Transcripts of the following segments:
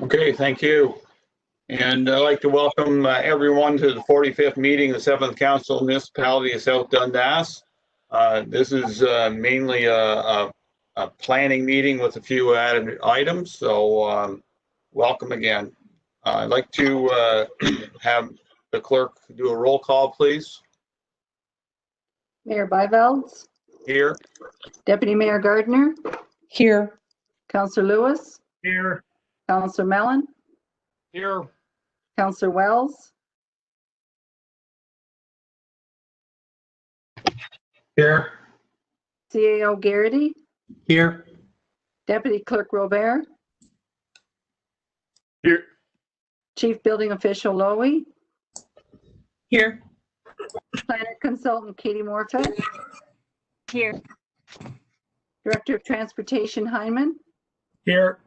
Okay, thank you. And I'd like to welcome everyone to the 45th meeting of the 7th Council Municipality of South Dundas. This is mainly a planning meeting with a few added items, so welcome again. I'd like to have the clerk do a roll call, please. Mayor Byvelds. Here. Deputy Mayor Gardner. Here. Councillor Lewis. Here. Councillor Mellon. Here. Councillor Wells. Here. CAO Garrity. Here. Deputy Clerk Robert. Here. Chief Building Official Lowy. Here. Planner Consultant Katie Morfitt. Here. Director of Transportation Hyman. Here.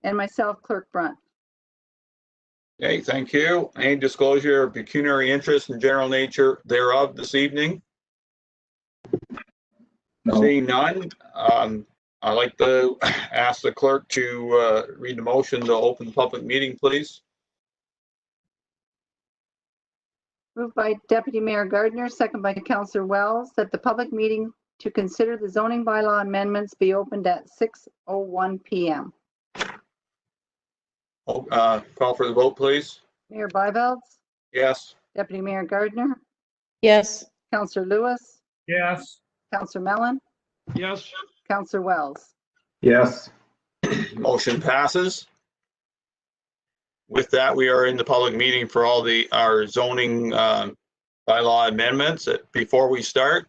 And myself, Clerk Brunt. Okay, thank you. Any disclosure of pecuniary interest and general nature thereof this evening? No. Seeing none, I'd like to ask the clerk to read the motion to open the public meeting, please. Moved by Deputy Mayor Gardner, second by Councillor Wells, that the public meeting to consider the zoning bylaw amendments be opened at 6:01 p.m. Call for the vote, please. Mayor Byvelds. Yes. Deputy Mayor Gardner. Yes. Councillor Lewis. Yes. Councillor Mellon. Yes. Councillor Wells. Yes. Motion passes. With that, we are in the public meeting for all our zoning bylaw amendments. Before we start,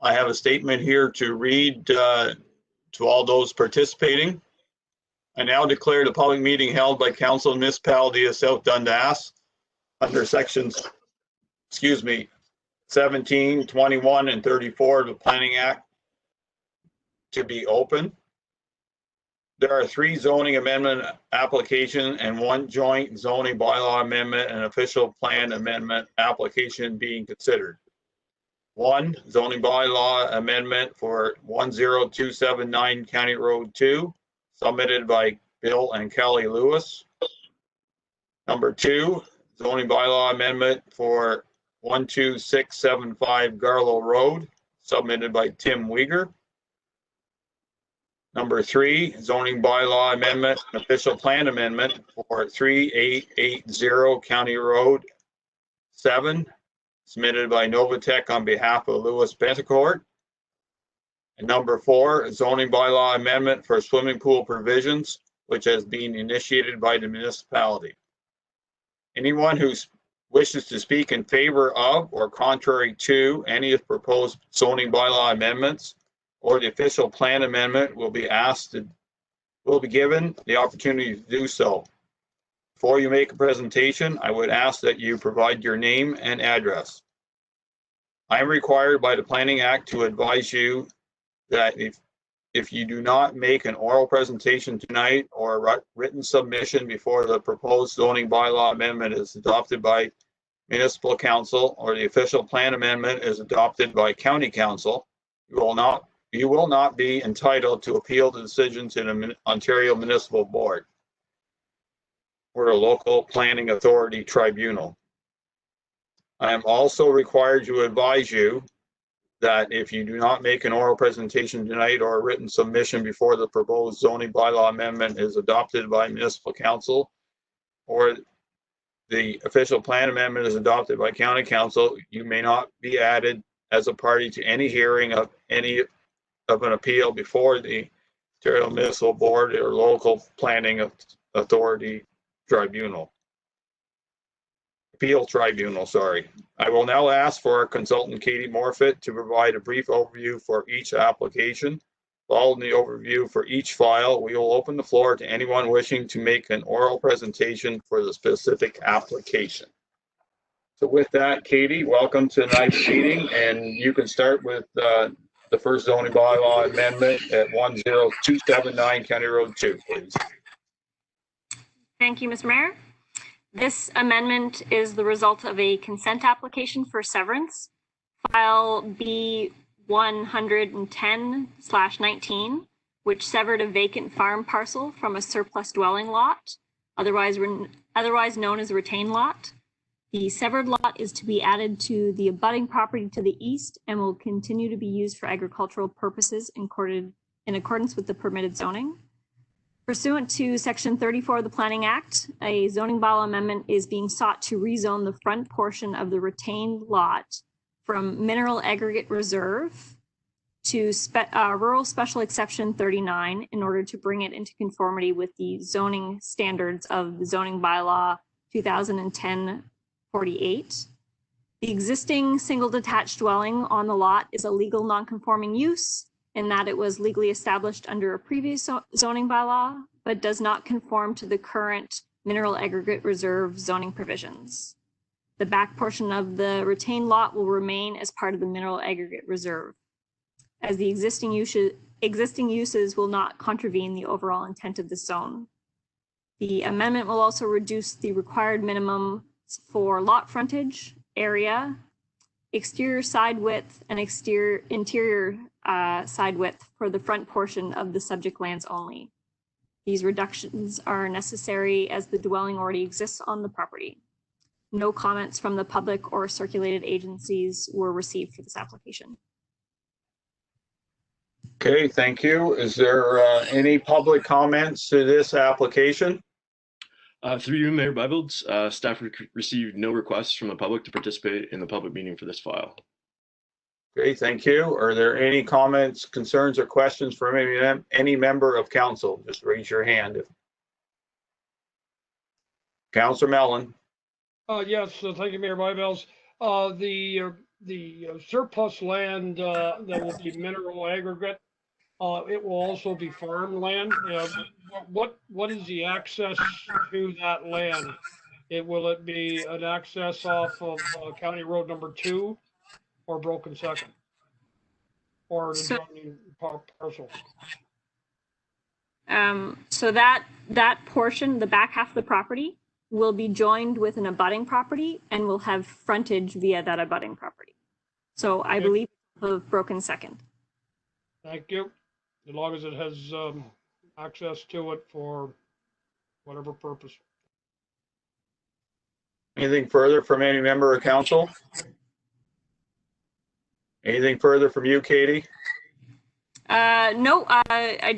I have a statement here to read to all those participating. I now declare the public meeting held by Council Municipality of South Dundas under sections, 17, 21, and 34 of the Planning Act to be open. There are 3 zoning amendment applications and 1 joint zoning bylaw amendment and official plan amendment application being considered. 1 zoning bylaw amendment for 10279 County Road 2, submitted by Bill and Kelly Lewis. Number 2, zoning bylaw amendment for 12675 Garlow Road, submitted by Tim Weger. Number 3, zoning bylaw amendment, official plan amendment for 3880 County Road 7, submitted by Novatech on behalf of Louis Bentecourt. And number 4, zoning bylaw amendment for swimming pool provisions, which has been initiated by the municipality. Anyone who wishes to speak in favor of or contrary to any of the proposed zoning bylaw amendments or the official plan amendment will be given the opportunity to do so. Before you make a presentation, I would ask that you provide your name and address. I am required by the Planning Act to advise you that if you do not make an oral presentation tonight or a written submission before the proposed zoning bylaw amendment is adopted by municipal council or the official plan amendment is adopted by county council, you will not be entitled to appeal the decision to the Ontario Municipal Board or the local planning authority tribunal. I am also required to advise you that if you do not make an oral presentation tonight or a written submission before the proposed zoning bylaw amendment is adopted by municipal council or the official plan amendment is adopted by county council, you may not be added as a party to any hearing of an appeal before the Ontario Municipal Board or local planning authority tribunal. Appeal tribunal, sorry. I will now ask for our consultant Katie Morfitt to provide a brief overview for each application. Following the overview for each file, we will open the floor to anyone wishing to make an oral presentation for the specific application. So with that, Katie, welcome to tonight's meeting, and you can start with the first zoning bylaw amendment at 10279 County Road 2, please. Thank you, Mr. Mayor. This amendment is the result of a consent application for severance, file B110/19, which severed a vacant farm parcel from a surplus dwelling lot otherwise known as a retained lot. The severed lot is to be added to the abutting property to the east and will continue to be used for agricultural purposes in accordance with the permitted zoning. Pursuant to Section 34 of the Planning Act, a zoning bylaw amendment is being sought to rezone the front portion of the retained lot from mineral aggregate reserve to rural special exception 39 in order to bring it into conformity with the zoning standards of the zoning bylaw 2010-48. The existing single detached dwelling on the lot is a legal non-conforming use in that it was legally established under a previous zoning bylaw, but does not conform to the current mineral aggregate reserve zoning provisions. The back portion of the retained lot will remain as part of the mineral aggregate reserve, as the existing uses will not contravene the overall intent of the zone. The amendment will also reduce the required minimum for lot frontage, area, exterior side width, and interior side width for the front portion of the subject lands only. These reductions are necessary as the dwelling already exists on the property. No comments from the public or circulated agencies were received for this application. Okay, thank you. Is there any public comments to this application? Through you, Mayor Byvelds, staff received no requests from the public to participate in the public meeting for this file. Okay, thank you. Are there any comments, concerns, or questions from any member of council? Just raise your hand. Councilor Mellon. Yes, thank you, Mayor Byvelds. The surplus land that will be mineral aggregate, it will also be farmland. What is the access to that land? Will it be an access off of County Road number 2 or Broken Second? Or the adjoining parcel? So that portion, the back half of the property, will be joined with an abutting property and will have frontage via that abutting property. So I believe of Broken Second. Thank you. As long as it has access to it for whatever purpose. Anything further from any member of council? Anything further from you, Katie? No, I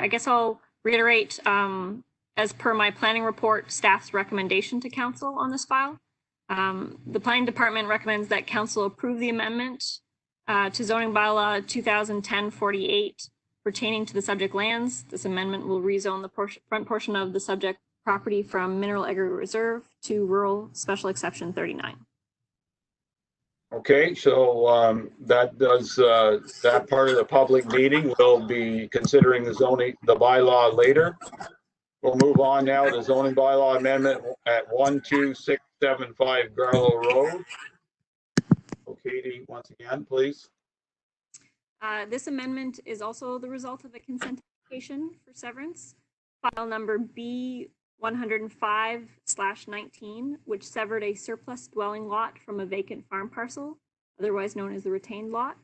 guess I'll reiterate, as per my planning report, staff's recommendation to council on this file. The planning department recommends that council approve the amendment to zoning bylaw 2010-48 pertaining to the subject lands. This amendment will rezone the front portion of the subject property from mineral aggregate reserve to rural special exception 39. Okay, so that does that part of the public meeting. We'll be considering the bylaw later. We'll move on now to zoning bylaw amendment at 12675 Garlow Road. So Katie, once again, please. This amendment is also the result of a consent application for severance, file number B105/19, which severed a surplus dwelling lot from a vacant farm parcel, otherwise known as the retained lot.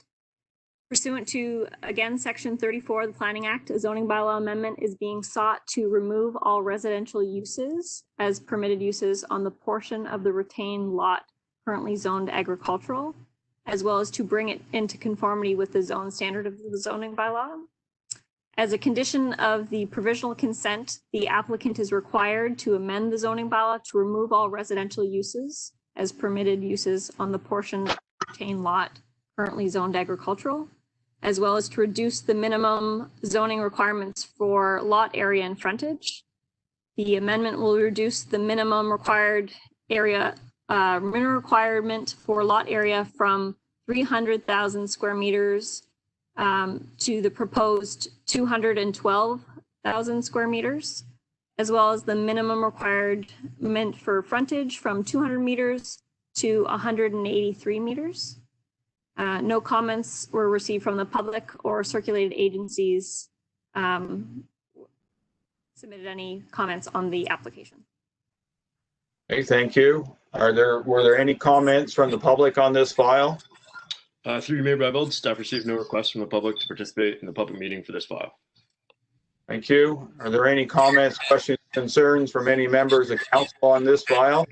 Pursuant to, again, Section 34 of the Planning Act, a zoning bylaw amendment is being sought to remove all residential uses as permitted uses on the portion of the retained lot currently zoned agricultural, as well as to bring it into conformity with the zone standard of the zoning bylaw. As a condition of the provisional consent, the applicant is required to amend the zoning bylaw to remove all residential uses as permitted uses on the portion of the retained lot currently zoned agricultural, as well as to reduce the minimum zoning requirements for lot area and frontage. The amendment will reduce the minimum required area, minimum requirement for lot area from 300,000 square meters to the proposed 212,000 square meters, as well as the minimum requirement for frontage from 200 meters to 183 meters. No comments were received from the public or circulated agencies submitted any comments on the application. Hey, thank you. Were there any comments from the public on this file? Through you, Mayor Byvelds, staff received no requests from the public to participate in the public meeting for this file. Thank you. Are there any comments, questions, concerns from any members of council on this file?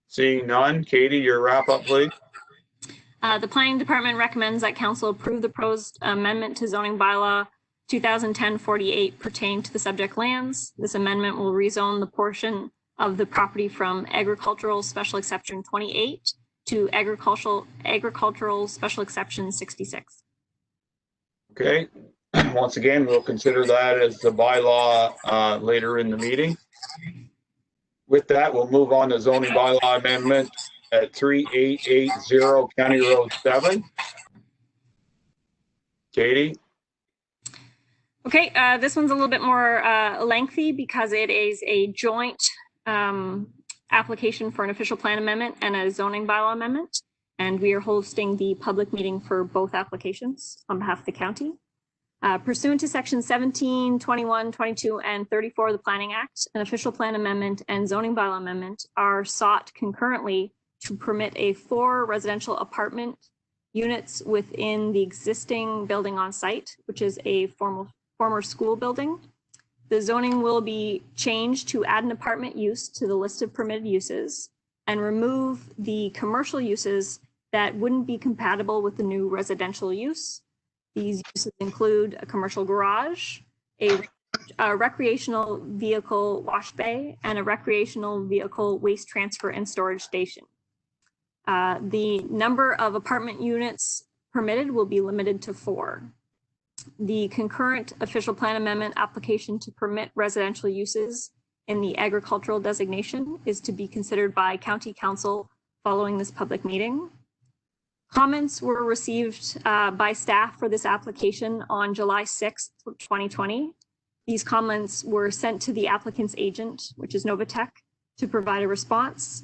Seeing none, Katie, your wrap up, please. The planning department recommends that council approve the proposed amendment to zoning bylaw 2010-48 pertaining to the subject lands. This amendment will rezone the portion of the property from agricultural special exception 28 to agricultural special exception 66. Okay, once again, we'll consider that as the bylaw later in the meeting. With that, we'll move on to zoning bylaw amendment at 3880 County Road 7. Katie? Okay, this one's a little bit more lengthy because it is a joint application for an official plan amendment and a zoning bylaw amendment. And we are hosting the public meeting for both applications on behalf of the county. Pursuant to section 17, 21, 22, and 34 of the Planning Act, an official plan amendment and zoning bylaw amendment are sought concurrently to permit 4 residential apartment units within the existing building on site, which is a former school building. The zoning will be changed to add an apartment use to the list of permitted uses and remove the commercial uses that wouldn't be compatible with the new residential use. These uses include a commercial garage, a recreational vehicle wash bay, and a recreational vehicle waste transfer and storage station. The number of apartment units permitted will be limited to 4. The concurrent official plan amendment application to permit residential uses in the agricultural designation is to be considered by County Council following this public meeting. Comments were received by staff for this application on July 6th, 2020. These comments were sent to the applicant's agent, which is Novatech, to provide a response.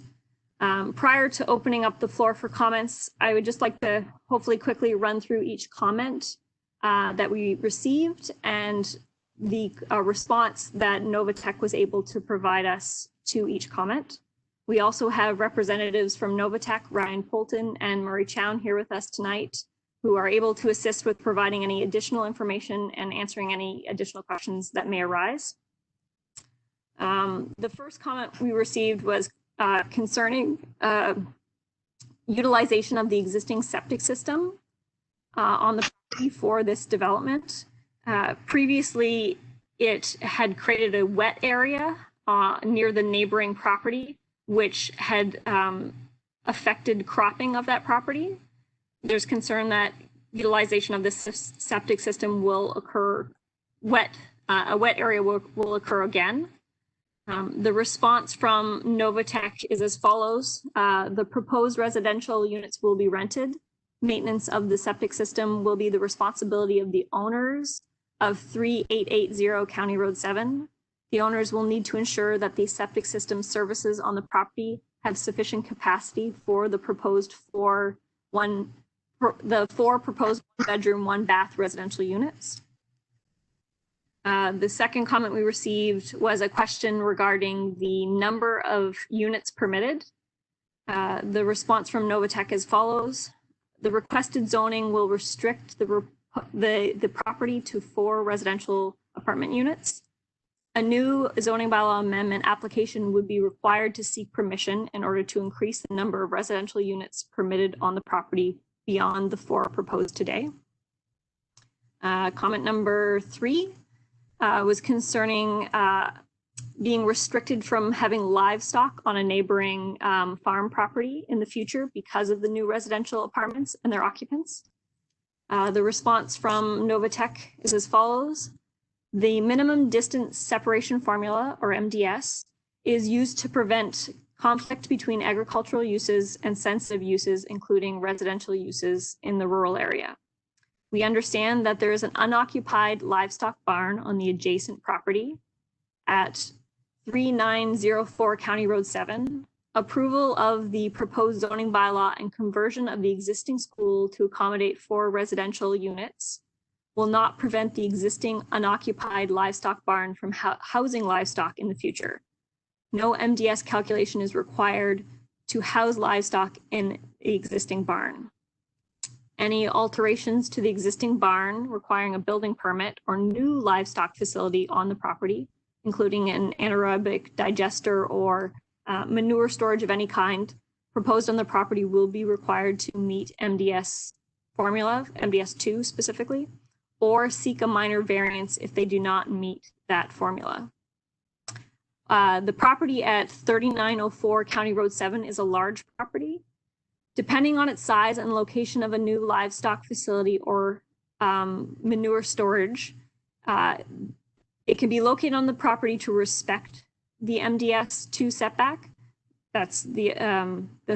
Prior to opening up the floor for comments, I would just like to hopefully quickly run through each comment that we received and the response that Novatech was able to provide us to each comment. We also have representatives from Novatech, Ryan Polton and Murray Chown, here with us tonight, who are able to assist with providing any additional information and answering any additional questions that may arise. The first comment we received was concerning utilization of the existing septic system on the property for this development. Previously, it had created a wet area near the neighboring property, which had affected cropping of that property. There's concern that utilization of this septic system will occur a wet area will occur again. The response from Novatech is as follows. The proposed residential units will be rented. Maintenance of the septic system will be the responsibility of the owners of 3880 County Road 7. The owners will need to ensure that the septic system services on the property have sufficient capacity for the proposed 4 proposed 1-bedroom, 1-bath residential units. The second comment we received was a question regarding the number of units permitted. The response from Novatech as follows. The requested zoning will restrict the property to 4 residential apartment units. A new zoning bylaw amendment application would be required to seek permission in order to increase the number of residential units permitted on the property beyond the 4 proposed today. Comment number 3 was concerning being restricted from having livestock on a neighboring farm property in the future because of the new residential apartments and their occupants. The response from Novatech is as follows. The minimum distance separation formula, or MDS, is used to prevent conflict between agricultural uses and sensitive uses, including residential uses in the rural area. We understand that there is an unoccupied livestock barn on the adjacent property at 3904 County Road 7. Approval of the proposed zoning bylaw and conversion of the existing school to accommodate 4 residential units will not prevent the existing unoccupied livestock barn from housing livestock in the future. No MDS calculation is required to house livestock in the existing barn. any alterations to the existing barn requiring a building permit or new livestock facility on the property, including an anaerobic digester or manure storage of any kind proposed on the property, will be required to meet MDS formula, MDS2 specifically, or seek a minor variance if they do not meet that formula. The property at 3904 County Road 7 is a large property. Depending on its size and location of a new livestock facility or manure storage, it can be located on the property to respect the MDS2 setback. That's the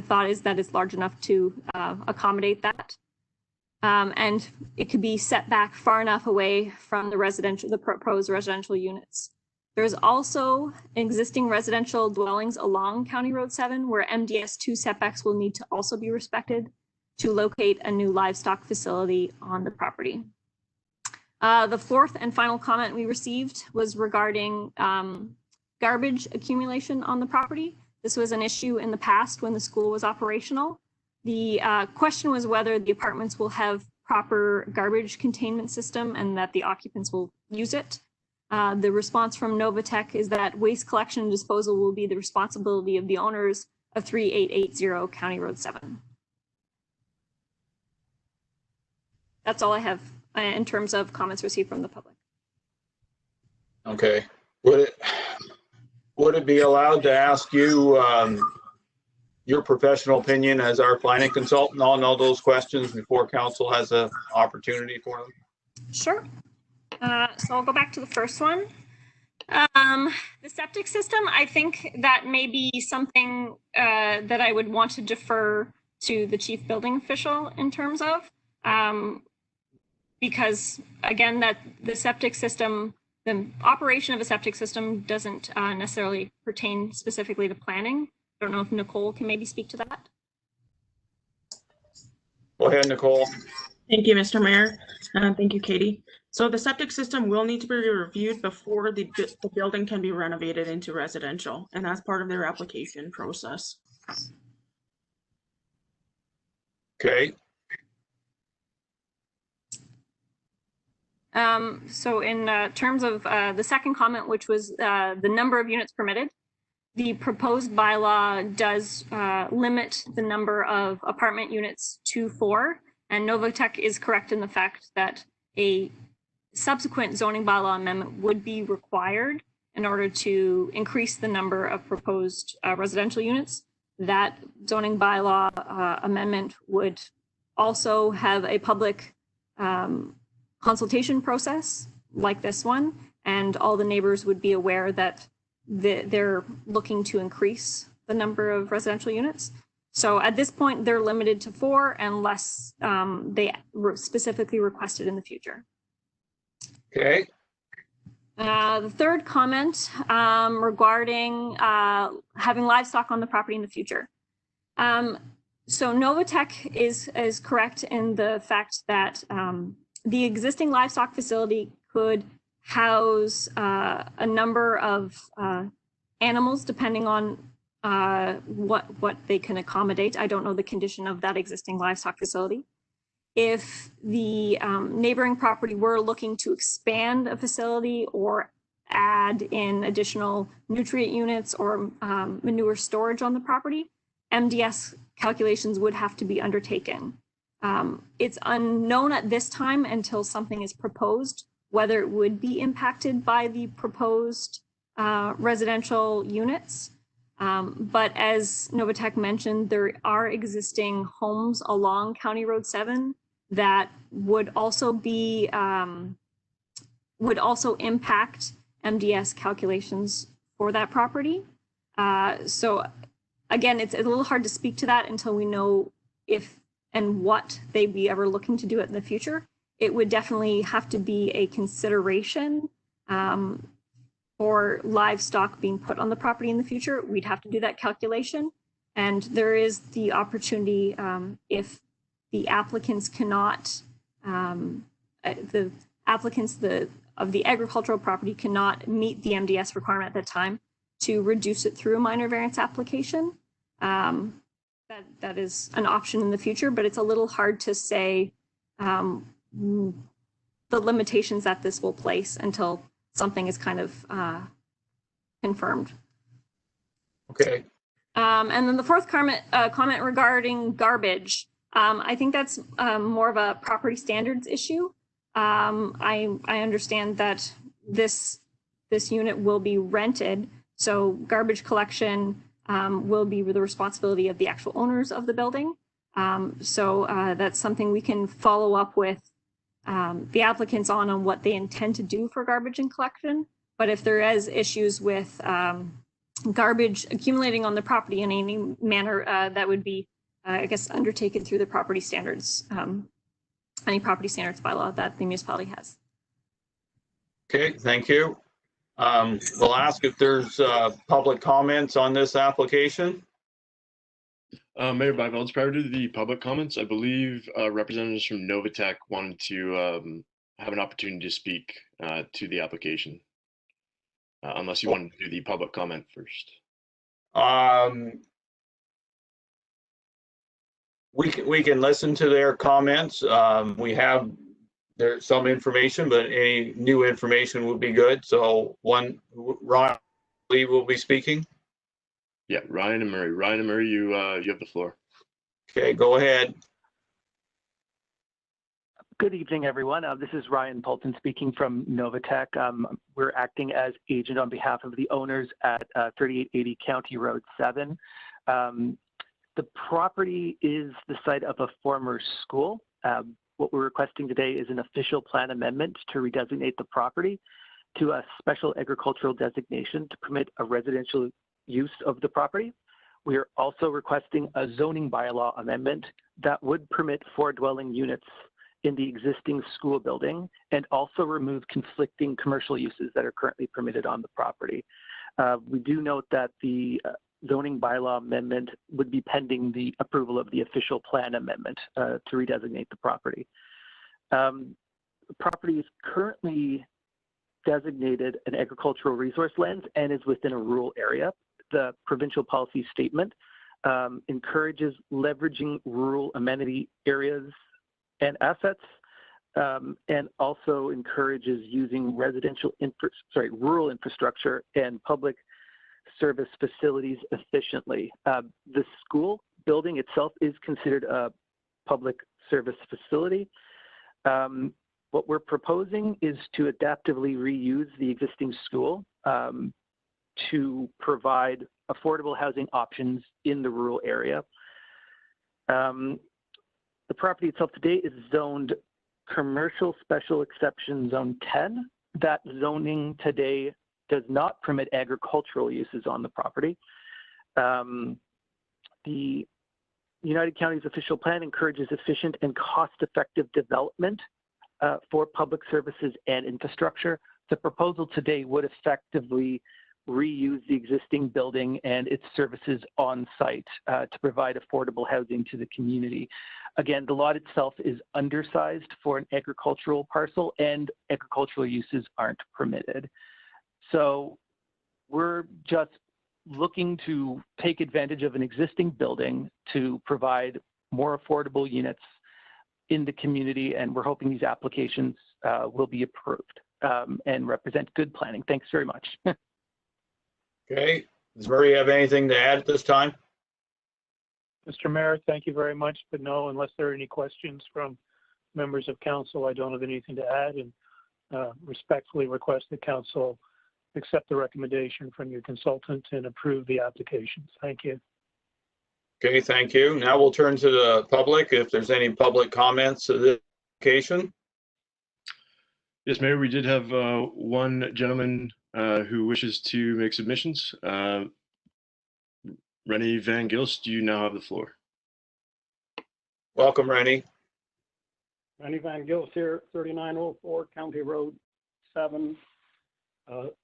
thought is that it's large enough to accommodate that. And it could be set back far enough away from the proposed residential units. There's also existing residential dwellings along County Road 7 where MDS2 setbacks will need to also be respected to locate a new livestock facility on the property. The fourth and final comment we received was regarding garbage accumulation on the property. This was an issue in the past when the school was operational. The question was whether the apartments will have proper garbage containment system and that the occupants will use it. The response from Novatech is that waste collection and disposal will be the responsibility of the owners of 3880 County Road 7. That's all I have in terms of comments received from the public. Okay. Would it be allowed to ask you your professional opinion as our planning consultant on all those questions before council has an opportunity for them? Sure. So I'll go back to the first one. The septic system, I think that may be something that I would want to defer to the chief building official in terms of, because again, that the septic system, the operation of a septic system doesn't necessarily pertain specifically to planning. I don't know if Nicole can maybe speak to that. Go ahead, Nicole. Thank you, Mr. Mayor. Thank you, Katie. So the septic system will need to be reviewed before the building can be renovated into residential, and that's part of their application process. Okay. So in terms of the second comment, which was the number of units permitted, the proposed bylaw does limit the number of apartment units to 4, and Novatech is correct in the fact that a subsequent zoning bylaw amendment would be required in order to increase the number of proposed residential units. That zoning bylaw amendment would also have a public consultation process like this one, and all the neighbors would be aware that they're looking to increase the number of residential units. So at this point, they're limited to 4 unless they specifically requested in the future. Okay. The third comment regarding having livestock on the property in the future. So Novatech is correct in the fact that the existing livestock facility could house a number of animals depending on what they can accommodate. I don't know the condition of that existing livestock facility. If the neighboring property were looking to expand a facility or add in additional nutrient units or manure storage on the property, MDS calculations would have to be undertaken. It's unknown at this time until something is proposed whether it would be impacted by the proposed residential units. But as Novatech mentioned, there are existing homes along County Road 7 that would also be would also impact MDS calculations for that property. So again, it's a little hard to speak to that until we know if and what they'd be ever looking to do it in the future. It would definitely have to be a consideration for livestock being put on the property in the future. We'd have to do that calculation. And there is the opportunity if the applicants cannot, the applicants of the agricultural property cannot meet the MDS requirement at that time, to reduce it through a minor variance application. that is an option in the future, but it's a little hard to say the limitations that this will place until something is kind of confirmed. Okay. And then the fourth comment regarding garbage. I think that's more of a property standards issue. I understand that this unit will be rented, so garbage collection will be the responsibility of the actual owners of the building. So that's something we can follow up with the applicants on what they intend to do for garbage and collection. But if there is issues with garbage accumulating on the property in any manner, that would be, I guess, undertaken through the property standards, any property standards bylaw that the municipality has. Okay, thank you. We'll ask if there's public comments on this application. Mayor Byvelds, prior to the public comments, I believe representatives from Novatech wanted to have an opportunity to speak to the application, unless you wanted to do the public comment first. We can listen to their comments. We have there's some information, but any new information would be good. So Ron Lee will be speaking. Yeah, Ryan and Murray. Ryan and Murray, you have the floor. Okay, go ahead. Good evening, everyone. This is Ryan Polton speaking from Novatech. We're acting as agent on behalf of the owners at 3880 County Road 7. The property is the site of a former school. What we're requesting today is an official plan amendment to redesignate the property to a special agricultural designation to permit a residential use of the property. We are also requesting a zoning bylaw amendment that would permit 4 dwelling units in the existing school building and also remove conflicting commercial uses that are currently permitted on the property. We do note that the zoning bylaw amendment would be pending the approval of the official plan amendment to redesignate the property. The property is currently designated an agricultural resource lands and is within a rural area. The provincial policy statement encourages leveraging rural amenity areas and assets, and also encourages using rural infrastructure and public service facilities efficiently. The school building itself is considered a public service facility. What we're proposing is to adaptively reuse the existing school to provide affordable housing options in the rural area. The property itself today is zoned commercial special exception zone 10. That zoning today does not permit agricultural uses on the property. The United Counties official plan encourages efficient and cost-effective development for public services and infrastructure. The proposal today would effectively reuse the existing building and its services on site to provide affordable housing to the community. Again, the lot itself is undersized for an agricultural parcel and agricultural uses aren't permitted. So we're just looking to take advantage of an existing building to provide more affordable units in the community, and we're hoping these applications will be approved and represent good planning. Thanks very much. Okay, does Murray have anything to add at this time? Mr. Mayor, thank you very much, but no, unless there are any questions from members of council, I don't have anything to add, and respectfully request that council accept the recommendation from your consultant and approve the applications. Thank you. Okay, thank you. Now we'll turn to the public. If there's any public comments to this application. Yes, Mayor, we did have one gentleman who wishes to make submissions. Rennie Van Gilst, you now have the floor. Welcome, Rennie. Rennie Van Gilst here, 3904 County Road 7,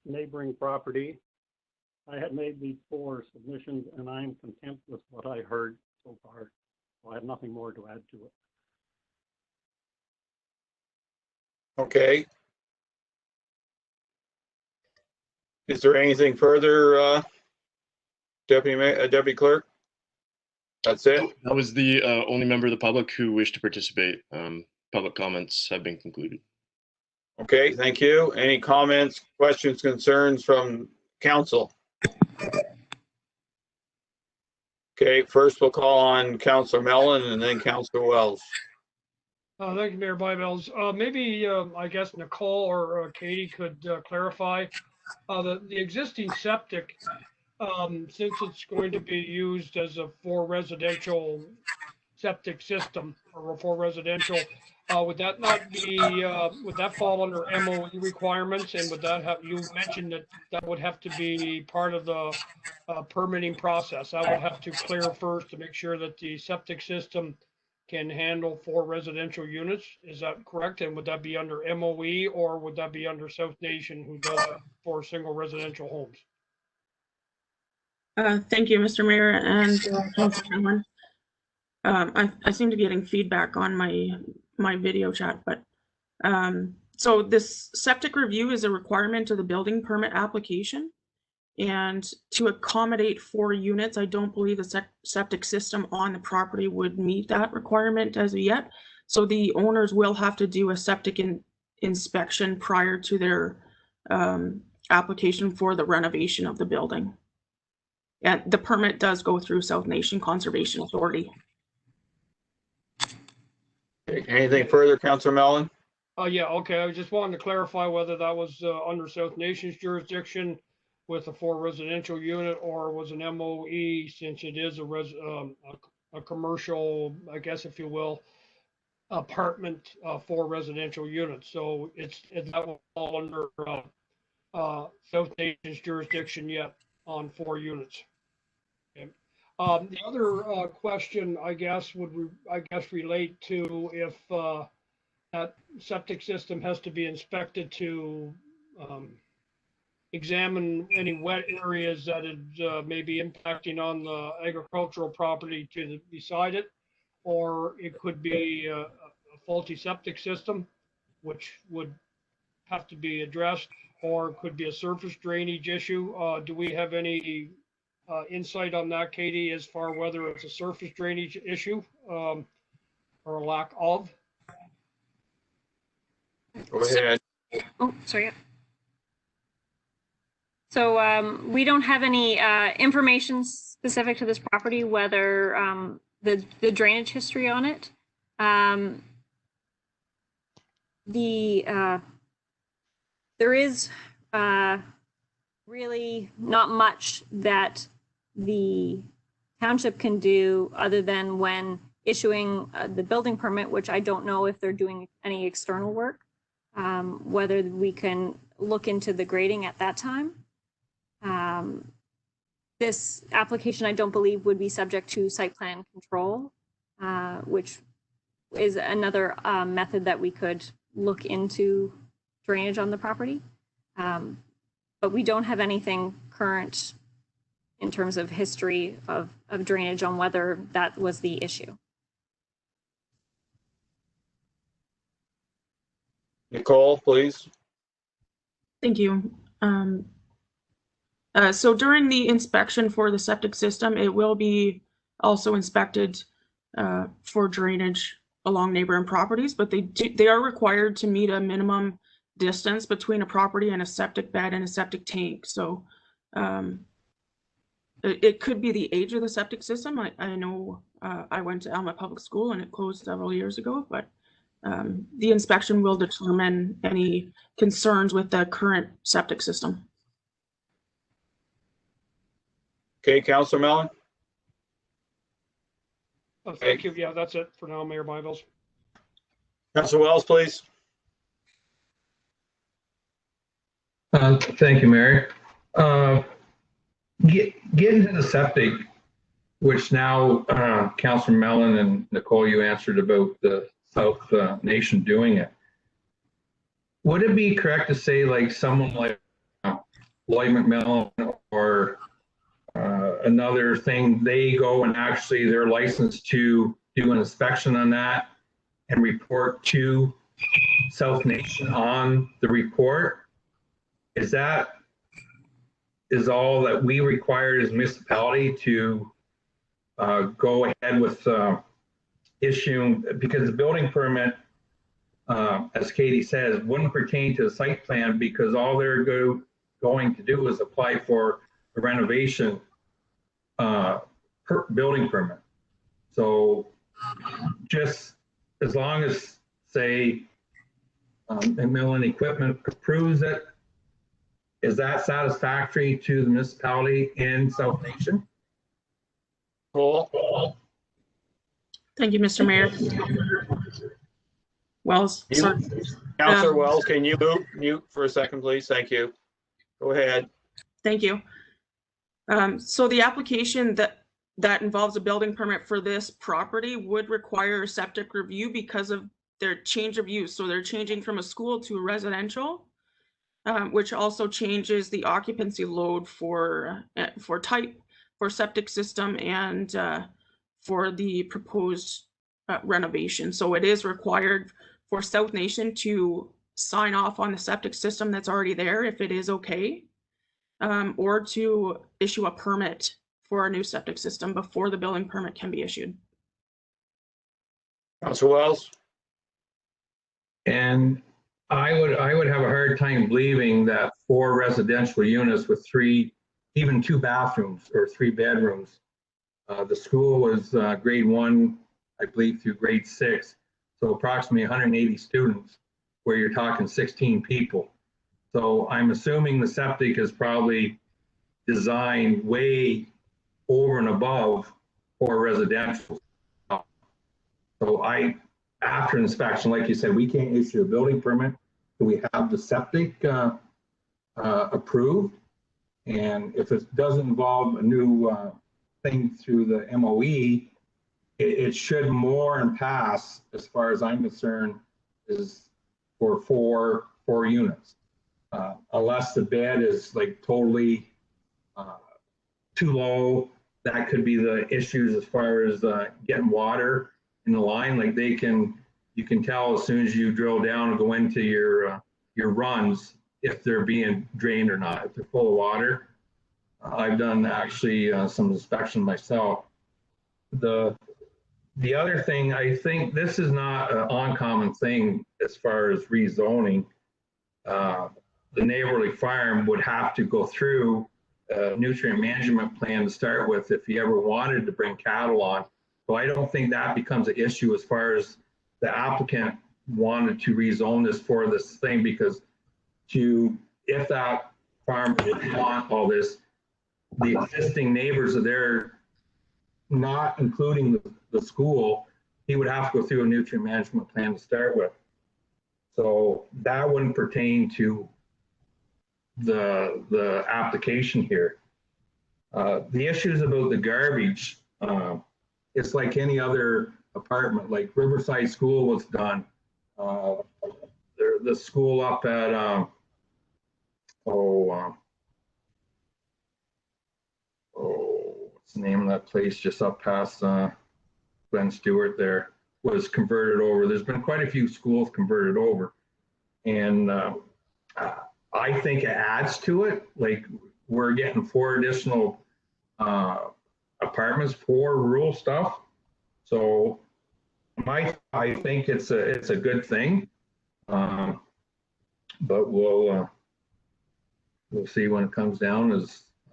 neighboring property. I had made these 4 submissions and I am content with what I heard so far. So I have nothing more to add to it. Okay. Is there anything further, Deputy Clerk? That's it? That was the only member of the public who wished to participate. Public comments have been concluded. Okay, thank you. Any comments, questions, concerns from council? Okay, first we'll call on Councillor Mellon and then Councillor Wells. Thank you, Mayor Byvelds. Maybe, I guess Nicole or Katie could clarify the existing septic, since it's going to be used as a for residential septic system or for residential, would that not be, would that fall under MOE requirements? And would that have, you mentioned that that would have to be part of the permitting process. I would have to clear first to make sure that the septic system can handle 4 residential units. Is that correct? And would that be under MOE or would that be under South Nation who does it for single residential homes? Thank you, Mr. Mayor and Councilor Mellon. I seem to be getting feedback on my video chat, but so this septic review is a requirement of the building permit application. And to accommodate 4 units, I don't believe the septic system on the property would meet that requirement as of yet. So the owners will have to do a septic inspection prior to their application for the renovation of the building. And the permit does go through South Nation Conservation Authority. Okay, anything further, Councillor Mellon? Yeah, okay. I just wanted to clarify whether that was under South Nation's jurisdiction with a 4 residential unit or was an MOE, since it is a commercial, I guess, if you will, apartment for residential units. So that will fall under South Nation's jurisdiction yet on 4 units. Okay. The other question, I guess, would relate to if that septic system has to be inspected to examine any wet areas that it may be impacting on the agricultural property beside it, or it could be a faulty septic system, which would have to be addressed, or it could be a surface drainage issue. Do we have any insight on that, Katie, as far whether it's a surface drainage issue or a lack of? Go ahead. Oh, sorry. So we don't have any information specific to this property, whether the drainage history on it. There is really not much that the township can do other than when issuing the building permit, which I don't know if they're doing any external work, whether we can look into the grading at that time. This application, I don't believe, would be subject to site plan control, which is another method that we could look into drainage on the property. But we don't have anything current in terms of history of drainage on whether that was the issue. Nicole, please. Thank you. So during the inspection for the septic system, it will be also inspected for drainage along neighboring properties, but they are required to meet a minimum distance between a property and a septic bed and a septic tank. So it could be the age of the septic system. I know I went to Alma Public School and it closed several years ago, but the inspection will determine any concerns with the current septic system. Okay, Councillor Mellon? Thank you. Yeah, that's it for now, Mayor Byvelds. Councillor Wells, please. Thank you, Mary. Getting to the septic, which now Councillor Mellon and Nicole, you answered about the South Nation doing it. Would it be correct to say like someone like Lloyd McMillan or another thing, they go and actually they're licensed to do an inspection on that and report to South Nation on the report? Is all that we require as municipality to go ahead with issuing, because the building permit, as Katie says, wouldn't pertain to the site plan because all they're going to do is apply for a renovation building permit. So just as long as, say, Millen Equipment approves it, is that satisfactory to the municipality in South Nation? Cool. Thank you, Mr. Mayor. Wells, sorry. Councillor Wells, can you mute for a second, please? Thank you. Go ahead. Thank you. So the application that involves a building permit for this property would require a septic review because of their change of use. So they're changing from a school to a residential, which also changes the occupancy load for type, for septic system, and for the proposed renovation. So it is required for South Nation to sign off on the septic system that's already there if it is okay, or to issue a permit for a new septic system before the building permit can be issued. Councillor Wells? And I would have a hard time believing that 4 residential units with 3, even 2 bathrooms or 3 bedrooms. The school was grade 1, I believe, through grade 6. So approximately 180 students, where you're talking 16 people. So I'm assuming the septic is probably designed way over and above for residential. So after inspection, like you said, we can't issue a building permit till we have the septic approved. And if it doesn't involve a new thing through the MOE, it should more and pass, as far as I'm concerned, is for four units. Unless the bed is like totally too low, that could be the issues as far as getting water in the line. Like you can tell as soon as you drill down and go into your runs if they're being drained or not, if they're full of water. I've done actually some inspection myself. The other thing, I think this is not an uncommon thing as far as rezoning. The neighborly farm would have to go through a nutrient management plan to start with if you ever wanted to bring cattle on. So I don't think that becomes an issue as far as the applicant wanted to rezone this for this thing, because if that farm didn't want all this, the existing neighbors are there, not including the school, he would have to go through a nutrient management plan to start with. So that wouldn't pertain to the application here. The issues about the garbage, it's like any other apartment, like Riverside School was done. The school up at, what's the name of that place just up past Glen Stewart there, was converted over. There's been quite a few schools converted over. And I think it adds to it. Like we're getting 4 additional apartments for rural stuff. So I think it's a good thing. But we'll see when it comes down.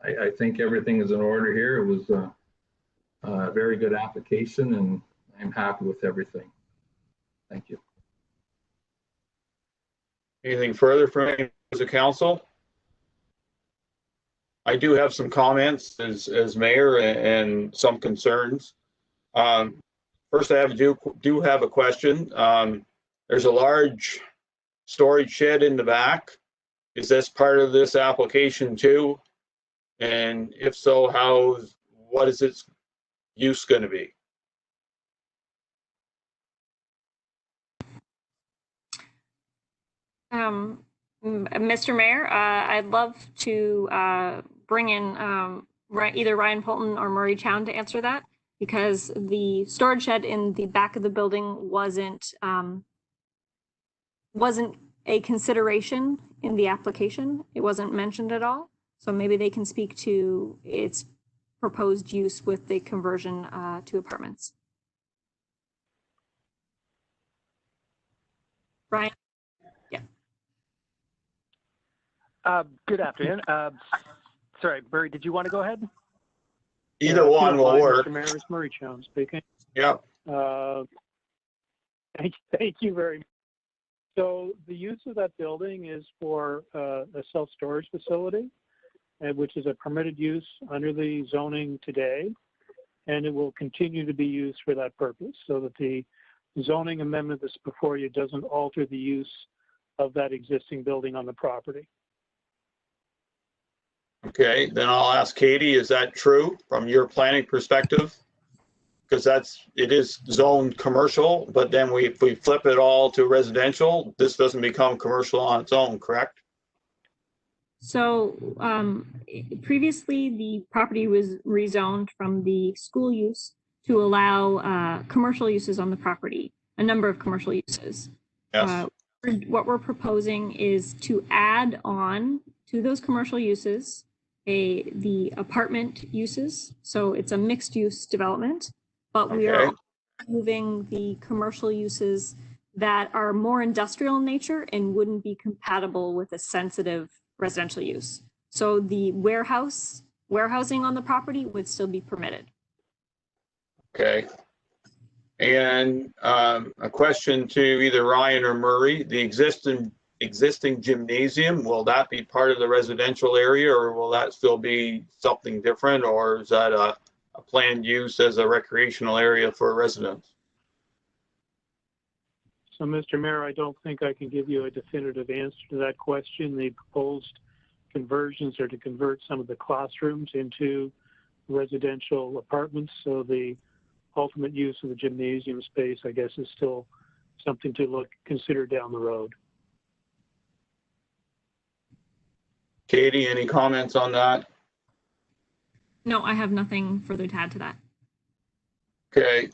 I think everything is in order here. It was a very good application, and I'm happy with everything. Thank you. Anything further from members of council? I do have some comments as mayor and some concerns. First, I do have a question. There's a large storage shed in the back. Is this part of this application too? And if so, what is its use going to be? Mr. Mayor, I'd love to bring in either Ryan Polton or Murray Chown to answer that, because the storage shed in the back of the building wasn't a consideration in the application. It wasn't mentioned at all. So maybe they can speak to its proposed use with the conversion to apartments. Brian? Yeah. Good afternoon. Sorry, Murray, did you want to go ahead? Either one will work. Mr. Mayor, it's Murray Chown speaking. Yep. Thank you very much. So the use of that building is for a self-storage facility, which is a permitted use under the zoning today, and it will continue to be used for that purpose, so that the zoning amendment that's before you doesn't alter the use of that existing building on the property. Okay, then I'll ask Katie, is that true from your planning perspective? Because it is zoned commercial, but then if we flip it all to residential, this doesn't become commercial on its own, correct? So previously the property was rezoned from the school use to allow commercial uses on the property, a number of commercial uses. Yes. What we're proposing is to add on to those commercial uses the apartment uses. So it's a mixed use development, but we are moving the commercial uses that are more industrial in nature and wouldn't be compatible with a sensitive residential use. So the warehousing on the property would still be permitted. Okay. And a question to either Ryan or Murray, the existing gymnasium, will that be part of the residential area, or will that still be something different, or is that a planned use as a recreational area for residents? So, Mr. Mayor, I don't think I can give you a definitive answer to that question. The proposed conversions are to convert some of the classrooms into residential apartments. So the ultimate use of the gymnasium space, I guess, is still something to consider down the road. Katie, any comments on that? No, I have nothing further to add to that. Okay.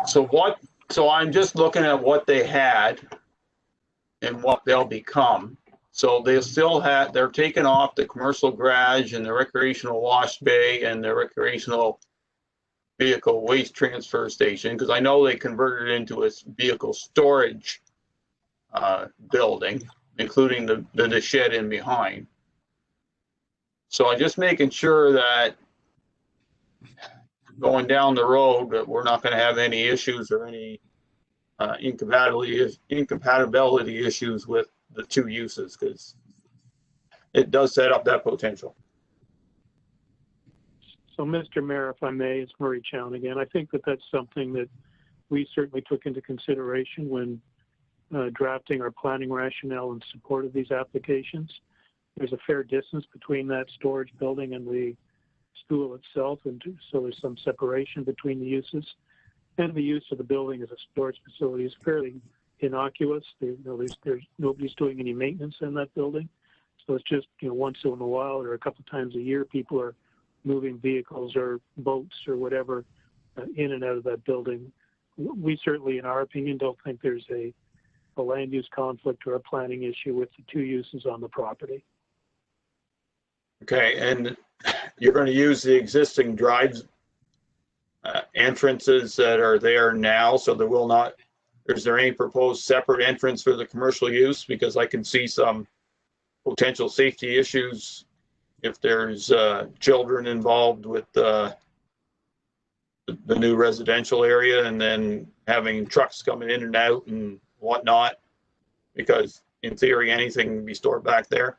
So I'm just looking at what they had and what they'll become. So they're taking off the commercial garage and the recreational wash bay and the recreational vehicle waste transfer station, because I know they converted it into a vehicle storage building, including the shed in behind. So I'm just making sure that going down the road that we're not going to have any issues or any incompatibility issues with the two uses, because it does set up that potential. So, Mr. Mayor, if I may, it's Murray Chown again. I think that that's something that we certainly took into consideration when drafting our planning rationale in support of these applications. There's a fair distance between that storage building and the school itself, and so there's some separation between the uses. And the use of the building as a storage facility is fairly innocuous. There's nobody's doing any maintenance in that building, so it's just once in a while or a couple times a year, people are moving vehicles or boats or whatever in and out of that building. We certainly, in our opinion, don't think there's a land use conflict or a planning issue with the two uses on the property. Okay, and you're going to use the existing drives entrances that are there now, so there will not, is there any proposed separate entrance for the commercial use? Because I can see some potential safety issues if there's children involved with the new residential area, and then having trucks coming in and out and whatnot, because in theory anything can be stored back there.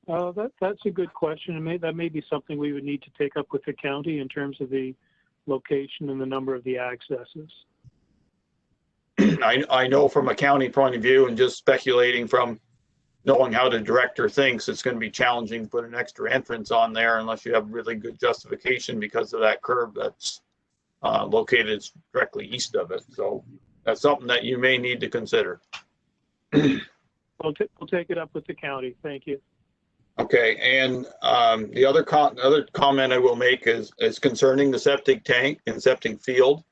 That's a good question. That may be something we would need to take up with the county in terms of the location and the number of the accesses. I know from a county point of view, and just speculating from knowing how the director thinks, it's going to be challenging to put an extra entrance on there unless you have really good justification because of that curb that's located directly east of it. So that's something that you may need to consider. We'll take it up with the county. Thank you. Okay, and the other comment I will make is concerning the septic tank and septic field.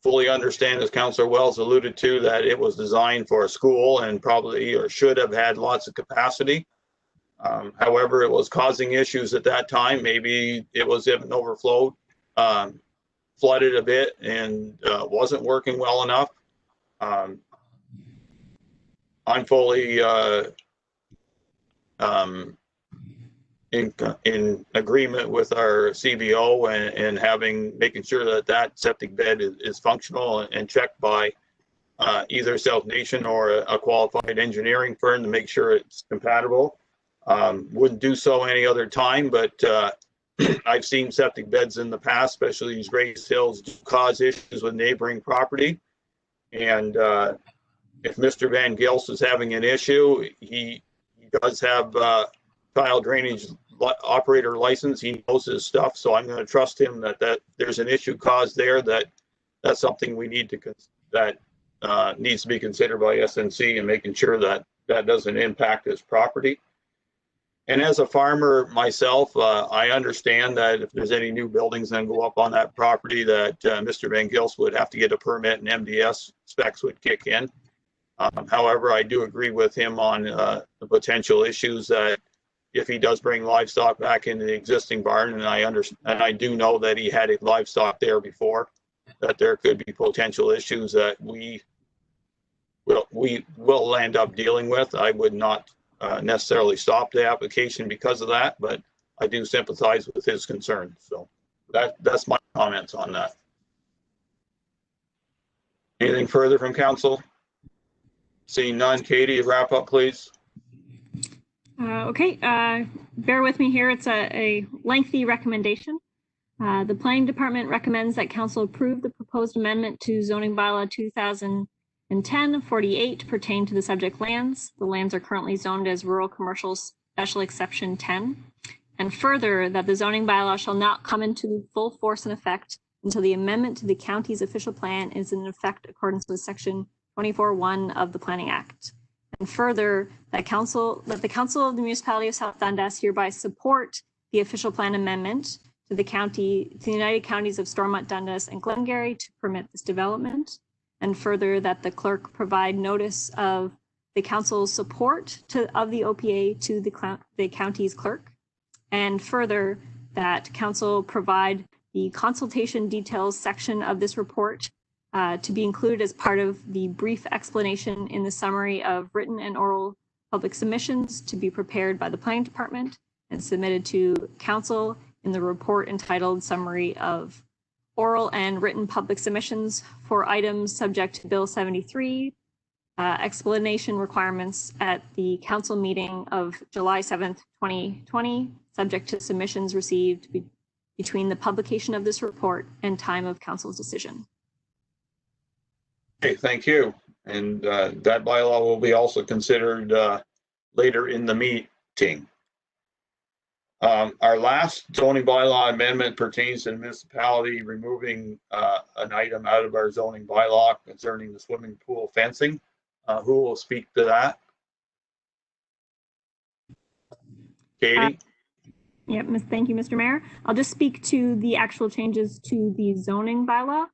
fully understand, as Councillor Wells alluded to, that it was designed for a school and probably or should have had lots of capacity. However, it was causing issues at that time. Maybe it was even overflowed, flooded a bit, and wasn't working well enough. I'm fully in agreement with our CBO and making sure that that septic bed is functional and checked by either South Nation or a qualified engineering firm to make sure it's compatible. Wouldn't do so any other time, but I've seen septic beds in the past, especially these raised hills, cause issues with neighboring property. And if Mr. Van Gils is having an issue, he does have tile drainage operator license. He knows his stuff, so I'm going to trust him that there's an issue caused there. That's something we need to needs to be considered by SNC and making sure that doesn't impact his property. And as a farmer myself, I understand that if there's any new buildings that go up on that property, that Mr. Van Gils would have to get a permit and MDS specs would kick in. However, I do agree with him on the potential issues that if he does bring livestock back into the existing barn, and I do know that he had livestock there before, that there could be potential issues that we will end up dealing with. I would not necessarily stop the application because of that, but I do sympathize with his concern. So that's my comments on that. Anything further from council? Seeing none, Katie, wrap up, please. Okay, bear with me here. It's a lengthy recommendation. The planning department recommends that council approve the proposed amendment to zoning bylaw 2010-48 pertaining to the subject lands. The lands are currently zoned as rural commercial special exception 10. And further, that the zoning bylaw shall not come into full force and effect until the amendment to the county's official plan is in effect according with section 24(1) of the Planning Act. And further, that the council of the municipality of South Dundas hereby support the official plan amendment to the United Counties of Stormont, Dundas, and Glengarry to permit this development. And further, that the clerk provide notice of the council's support of the OPA to the county's clerk. And further, that council provide the consultation details section of this report to be included as part of the brief explanation in the summary of written and oral public submissions to be prepared by the planning department and submitted to council in the report entitled Summary of Oral and Written Public Submissions for items subject to Bill 73, explanation requirements at the council meeting of July 7th, 2020, subject to submissions received between the publication of this report and time of council's decision. Okay, thank you. And that bylaw will be also considered later in the meeting. Our last zoning bylaw amendment pertains to the municipality removing an item out of our zoning bylaw concerning the swimming pool fencing. Who will speak to that? Katie? Yep, thank you, Mr. Mayor. I'll just speak to the actual changes to the zoning bylaw.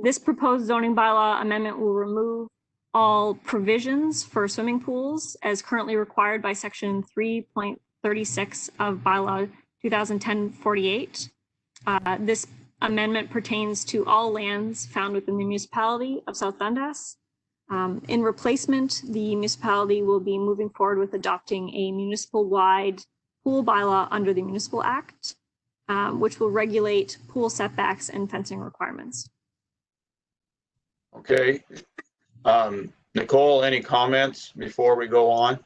This proposed zoning bylaw amendment will remove all provisions for swimming pools as currently required by section 3.36 of bylaw 2010-48. This amendment pertains to all lands found within the municipality of South Dundas. In replacement, the municipality will be moving forward with adopting a municipal-wide pool bylaw under the Municipal Act, which will regulate pool setbacks and fencing requirements. Okay. Nicole, any comments before we go on?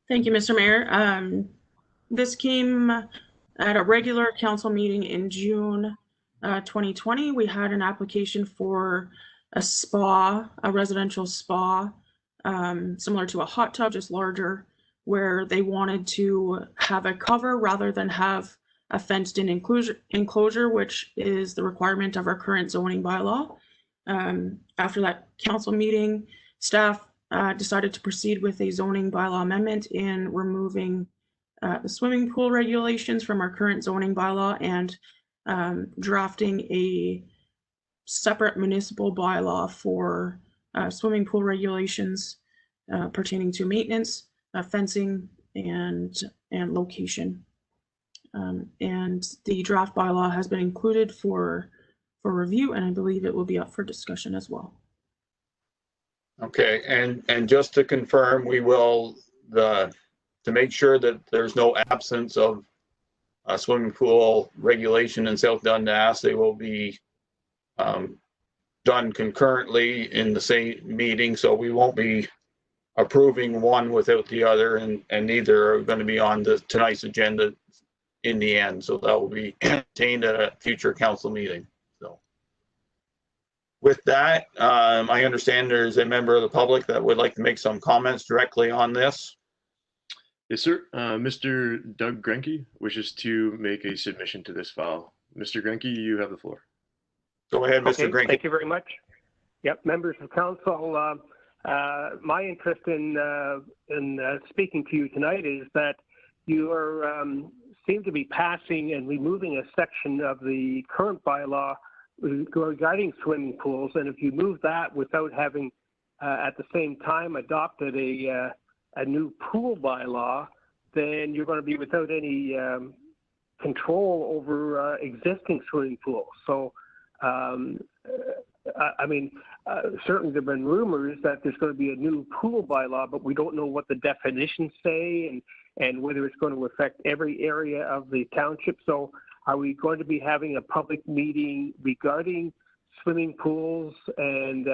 Thank you, Mr. Mayor. This came at a regular council meeting in June 2020. We had an application for a spa, a residential spa, similar to a hot tub, just larger, where they wanted to have a cover rather than have a fenced-in enclosure, which is the requirement of our current zoning bylaw. After that council meeting, staff decided to proceed with a zoning bylaw amendment in removing the swimming pool regulations from our current zoning bylaw and drafting a separate municipal bylaw for swimming pool regulations pertaining to maintenance, fencing, and location. And the draft bylaw has been included for review, and I believe it will be up for discussion as well. Okay, and just to confirm, we will, to make sure that there's no absence of a swimming pool regulation in South Dundas, they will be done concurrently in the same meeting, so we won't be approving one without the other, and neither are going to be on tonight's agenda in the end, so that will be contained at a future council meeting. So with that, I understand there's a member of the public that would like to make some comments directly on this. Yes, sir. Mr. Doug Grenke wishes to make a submission to this file. Mr. Grenke, you have the floor. Go ahead, Mr. Grenke. Thank you very much. Yep, members of council, my interest in speaking to you tonight is that you are seem to be passing and removing a section of the current bylaw regarding swimming pools, and if you move that without having at the same time adopted a new pool bylaw, then you're going to be without any control over existing swimming pools. So, I mean, certainly there have been rumors that there's going to be a new pool bylaw, but we don't know what the definitions say and whether it's going to affect every area of the township. So are we going to be having a public meeting regarding swimming pools and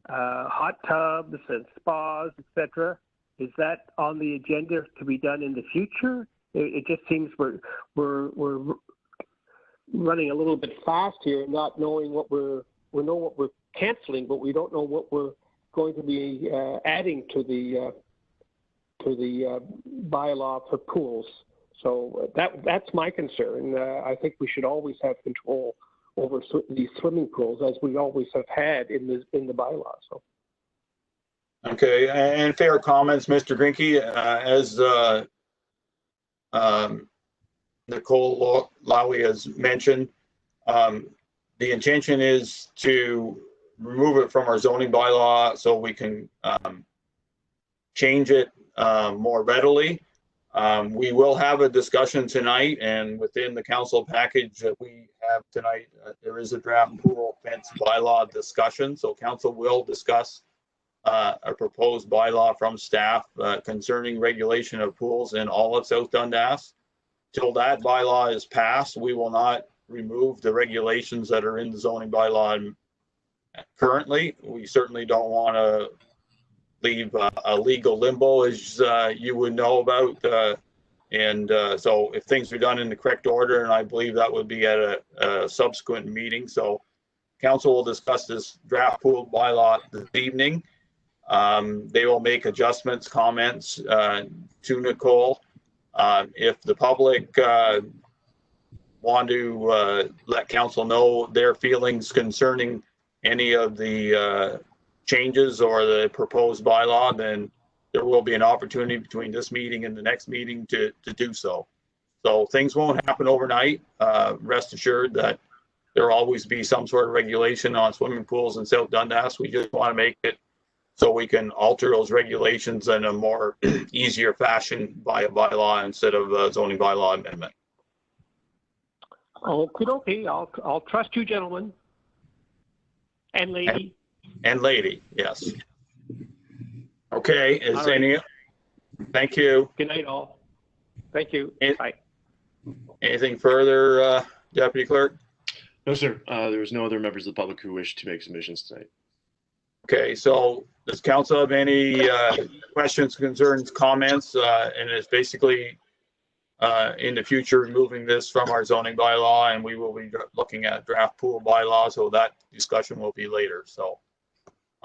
hot tubs and spas, etc.? Is that on the agenda to be done in the future? It just seems we're running a little bit fast here, not knowing we know what we're canceling, but we don't know what we're going to be adding to the bylaw for pools. So that's my concern. I think we should always have control over these swimming pools, as we always have had in the bylaw. So. Okay, and fair comments, Mr. Grinke. As Nicole Lowy has mentioned, the intention is to remove it from our zoning bylaw so we can change it more readily. We will have a discussion tonight, and within the council package that we have tonight, there is a draft pool fence bylaw discussion. So council will discuss a proposed bylaw from staff concerning regulation of pools in all of South Dundas. Till that bylaw is passed, we will not remove the regulations that are in the zoning bylaw currently. We certainly don't want to leave a legal limbo, as you would know about. So if things are done in the correct order, and I believe that would be at a subsequent meeting. So council will discuss this draft pool bylaw this evening. They will make adjustments, comments to Nicole. If the public want to let council know their feelings concerning any of the changes or the proposed bylaw, then there will be an opportunity between this meeting and the next meeting to do so. So things won't happen overnight. Rest assured that there will always be some sort of regulation on swimming pools in South Dundas. We just want to make it so we can alter those regulations in a more easier fashion by a bylaw instead of a zoning bylaw amendment. Okay, I'll trust you, gentlemen and lady. And lady, yes. Okay, is All right. Thank you. Good night, all. Thank you. Bye. Anything further, Deputy Clerk? No, sir. There was no other members of the public who wished to make submissions tonight. Okay, so does council have any questions, concerns, comments? And it's basically in the future removing this from our zoning bylaw, and we will be looking at draft pool bylaw, so that discussion will be later. So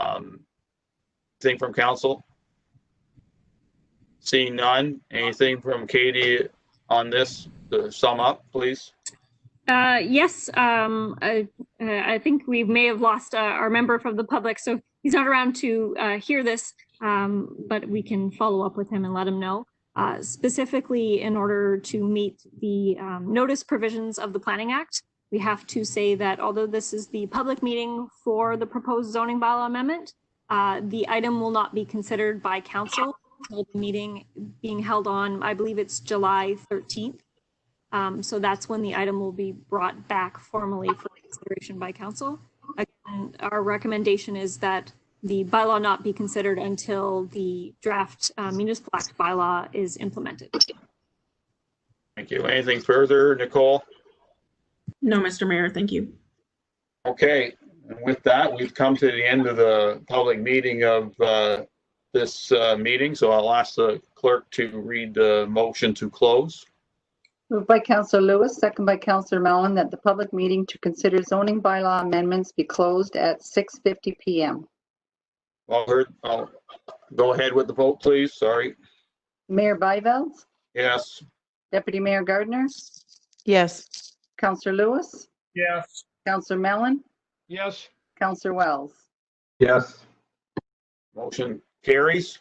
anything from council? Seeing none. Anything from Katie on this to sum up, please? Yes, I think we may have lost our member from the public, so he's not around to hear this, but we can follow up with him and let him know. Specifically, in order to meet the notice provisions of the Planning Act, we have to say that although this is the public meeting for the proposed zoning bylaw amendment, the item will not be considered by council until the meeting being held on, I believe it's July 13th. So that's when the item will be brought back formally for consideration by council. Again, our recommendation is that the bylaw not be considered until the draft municipal act bylaw is implemented. Thank you. Anything further, Nicole? No, Mr. Mayor, thank you. Okay, and with that, we've come to the end of the public meeting of this meeting, so I'll ask the clerk to read the motion to close. Moved by Councillor Lewis, second by Councillor Mellon, that the public meeting to consider zoning bylaw amendments be closed at 6:50 p.m. I'll go ahead with the vote, please. Sorry. Mayor Byveld, Yes. Deputy Mayor Gardner, Yes. Councillor Lewis, Yes. Councillor Mellon, Yes. Councillor Wells. Yes. Motion carries.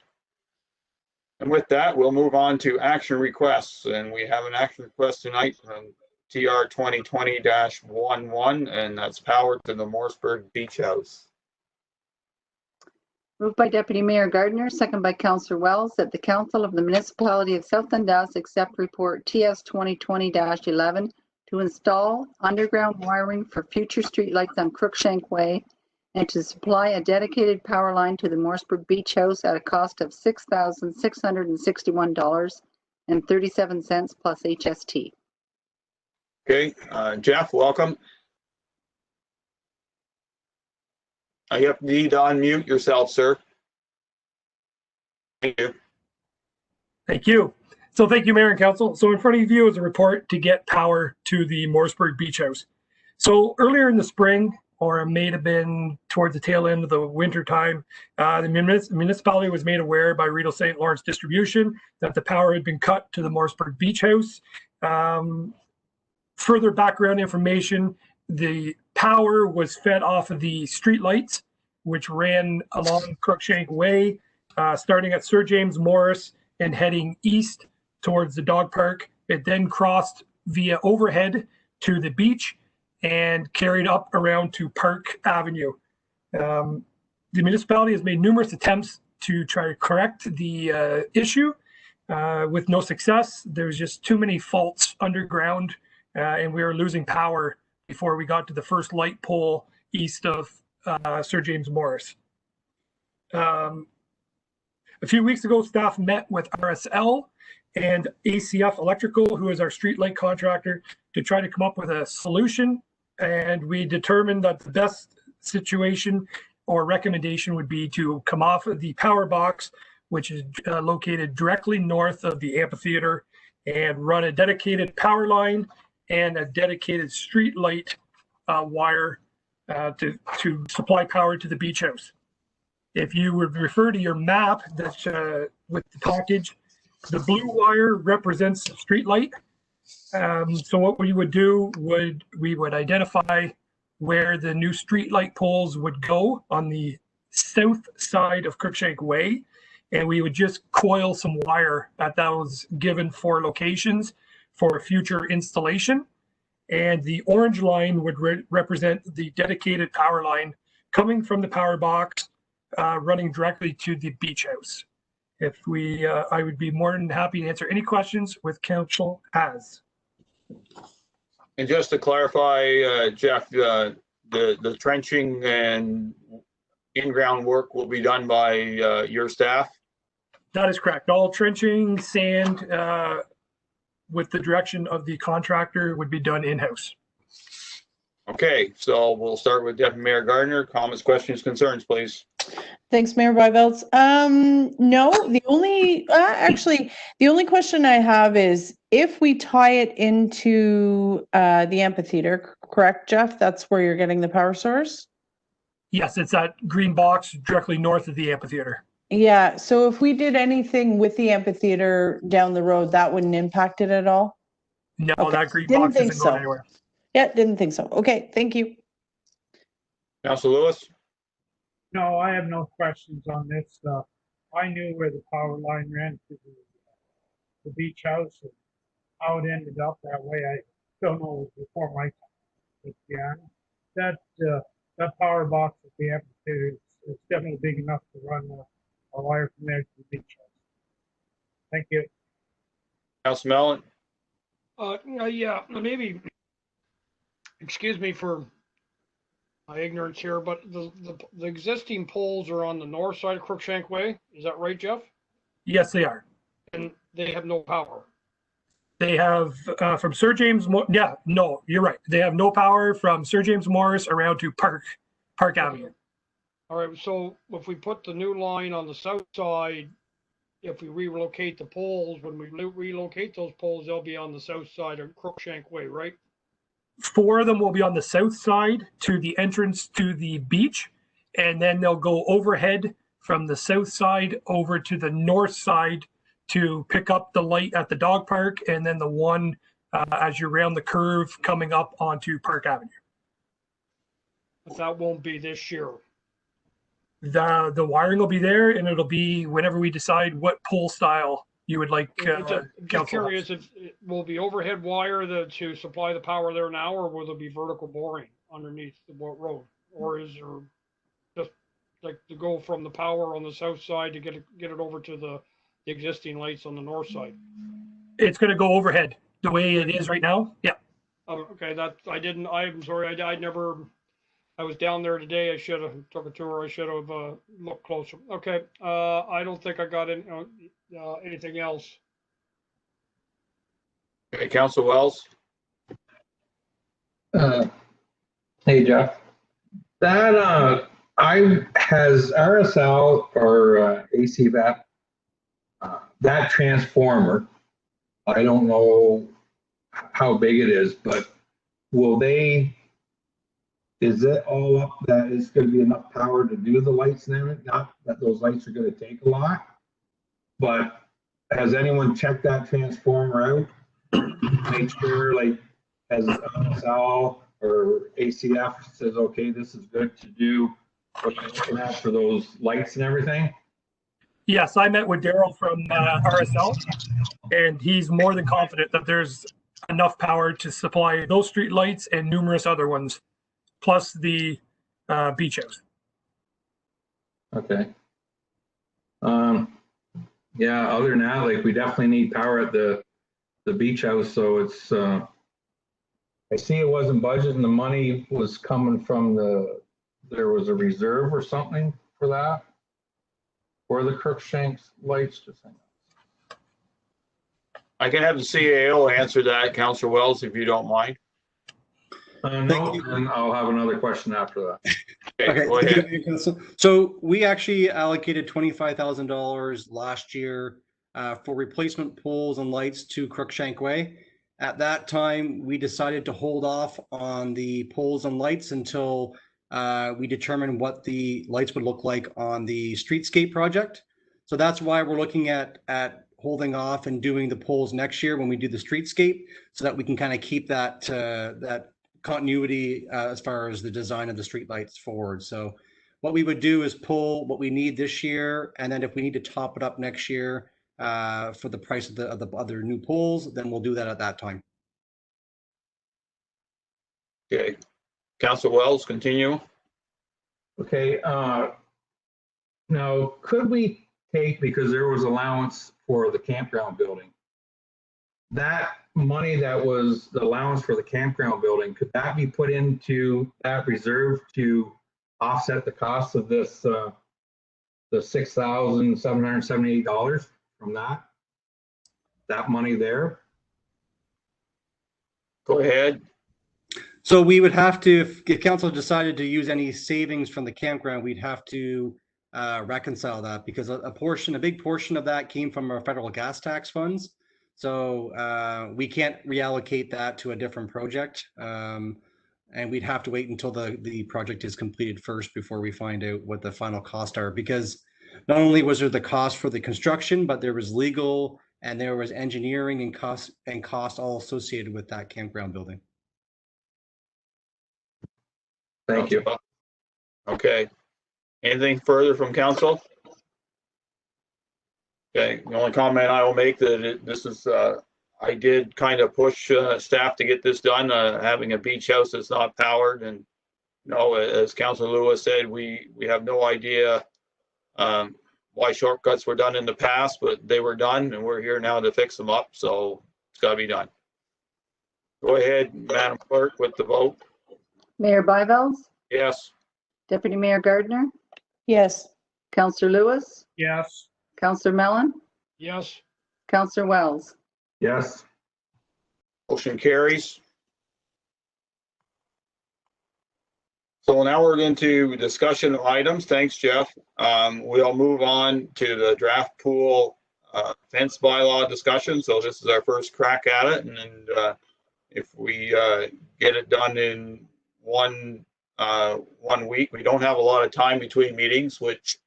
And with that, we'll move on to action requests. And we have an action request tonight from TR 2020-11, and that's power to the Morrisburg Beach House. Moved by Deputy Mayor Gardner, second by Councillor Wells, that the Council of the Municipality of South Dundas accept report TS 2020-11 to install underground wiring for future streetlights on Crookshank Way and to supply a dedicated power line to the Morrisburg Beach House at a cost of $6,661.37 plus HST. Okay, Jeff, welcome. You need to unmute yourself, sir. Thank you. Thank you. So thank you, Mayor and Council. So in front of you is a report to get power to the Morrisburg Beach House. So earlier in the spring, or it may have been towards the tail end of the winter time, the municipality was made aware by Rideau St. Lawrence Distribution that the power had been cut to the Morrisburg Beach House. Further background information, the power was fed off of the street lights, which ran along Crookshank Way, starting at Sir James Morris and heading east towards the dog park. It then crossed via overhead to the beach and carried up around to Park Avenue. The municipality has made numerous attempts to try to correct the issue with no success. There's just too many faults underground, and we were losing power before we got to the first light pole east of Sir James Morris. A few weeks ago, staff met with RSL and ACF Electrical, who is our streetlight contractor, to try to come up with a solution. And we determined that the best situation or recommendation would be to come off of the power box, which is located directly north of the amphitheater, and run a dedicated power line and a dedicated street light wire to supply power to the beach house. If you would refer to your map that's with the package, the blue wire represents the street light. So what we would do we would identify where the new street light poles would go on the south side of Crookshank Way, and we would just coil some wire at those given 4 locations for future installation. And the orange line would represent the dedicated power line coming from the power box, running directly to the beach house. I would be more than happy to answer any questions with council has. And just to clarify, Jeff, the trenching and in-ground work will be done by your staff? That is correct. All trenching, sand, with the direction of the contractor would be done in-house. Okay, so we'll start with Deputy Mayor Gardner. Comments, questions, concerns, please. Thanks, Mayor Byveld. No, the only question I have is if we tie it into the amphitheater, correct, Jeff? That's where you're getting the power source? Yes, it's that green box directly north of the amphitheater. Yeah, so if we did anything with the amphitheater down the road, that wouldn't impact it at all? No, Okay. that green Didn't box think isn't going so. anywhere. Yeah, didn't think so. Okay, thank you. Councilor Lewis? No, I have no questions on this. I knew where the power line ran to the beach house and how it ended up that way. I don't know before my time. with Deanna. That power box at the amphitheater is definitely big enough to run a wire from there to the beach house. Thank you. Council Mellon? Yeah, maybe, excuse me for my ignorance here, but the existing poles are on the north side of Crookshank Way. Is that right, Jeff? Yes, they are. And they have no power. They have from Sir James. Yeah, no, you're right. They have no power from Sir James Morris around to Park Avenue. All right, so if we put the new line on the south side, if we relocate the poles, when we relocate those poles, they'll be on the south side of Crookshank Way, right? 4 of them will be on the south side to the entrance to the beach, and then they'll go overhead from the south side over to the north side to pick up the light at the dog park, and then the one as you round the curve coming up onto Park Avenue. But that won't be this year. The wiring will be there, and it'll be whenever we decide what pole style you would like. Just curious if it will be overhead wire to supply the power there now, or will there be vertical boring underneath the road, or is there just like to go from the power on the south side to get it over to the existing lights on the north side? It's going to go overhead the way it is right now. Yeah. Okay, I'm sorry, I was down there today. I should have took a tour. I should have looked closer. Okay, I don't think I got anything else. Okay, Council Wells? Hey, Jeff. That has RSL or ACVAP, that transformer, I don't know how big it is, but is it all up that it's going to be enough power to do the lights and everything? Not that those lights are going to take a lot, but has anyone checked that transformer out? Make sure, like, as RSL or ACF says, okay, this is good to do what you're looking at for those lights and everything? Yes, I met with Daryl from RSL, and he's more than confident that there's enough power to supply those street lights and numerous other ones, plus the beach house. Okay. Yeah, other than that, like, we definitely need power at the beach house, so it's, I see it wasn't budgeted and the money was coming from there was a reserve or something for that? For the Crookshanks lights, just saying. I can have the CAO answer that, Councilor Wells, if you don't mind. No, and I'll have another question after that. Okay, go ahead. So we actually allocated $25,000 last year for replacement poles and lights to Crookshank Way. At that time, we decided to hold off on the poles and lights until we determined what the lights would look like on the streetscape project. So that's why we're looking at holding off and doing the poles next year when we do the streetscape, so that we can kind of keep that that continuity as far as the design of the street lights forward. So what we would do is pull what we need this year, and then if we need to top it up next year for the price of the other new poles, then we'll do that at that time. Okay, Councilor Wells, continue. Okay, now could we take, because there was allowance for the campground building, that money that was the allowance for the campground building, could that be put into that reserve to offset the cost of this, the $6,778 from that money there? Go ahead. So we would have to, if council decided to use any savings from the campground, we'd have to reconcile that, because a big portion of that came from our federal gas tax funds. So we can't reallocate that to a different project. And we'd have to wait until the project is completed first before we find out what the final costs are, because not only was there the cost for the construction, but there was legal and there was engineering and cost all associated with that campground building. Thank you. Okay. Anything further from council? Okay, the only comment I will make that this is I did kind of push staff to get this done, having a beach house that's not powered. And, you know, as Councilor Lewis said, we have no idea why shortcuts were done in the past, but they were done and we're here now to fix them up. So it's got to be done. Go ahead, Madam Clerk, with the vote. Mayor Byveld? Yes. Deputy Mayor Gardner? Yes. Councillor Lewis? Yes. Councillor Mellon? Yes. Councillor Wells? Yes. Motion carries. So now we're into discussion items. Thanks, Jeff. We'll move on to the draft pool fence bylaw discussion. So this is our first crack at it. And if we get it done in one week, we don't have a lot of time between meetings, which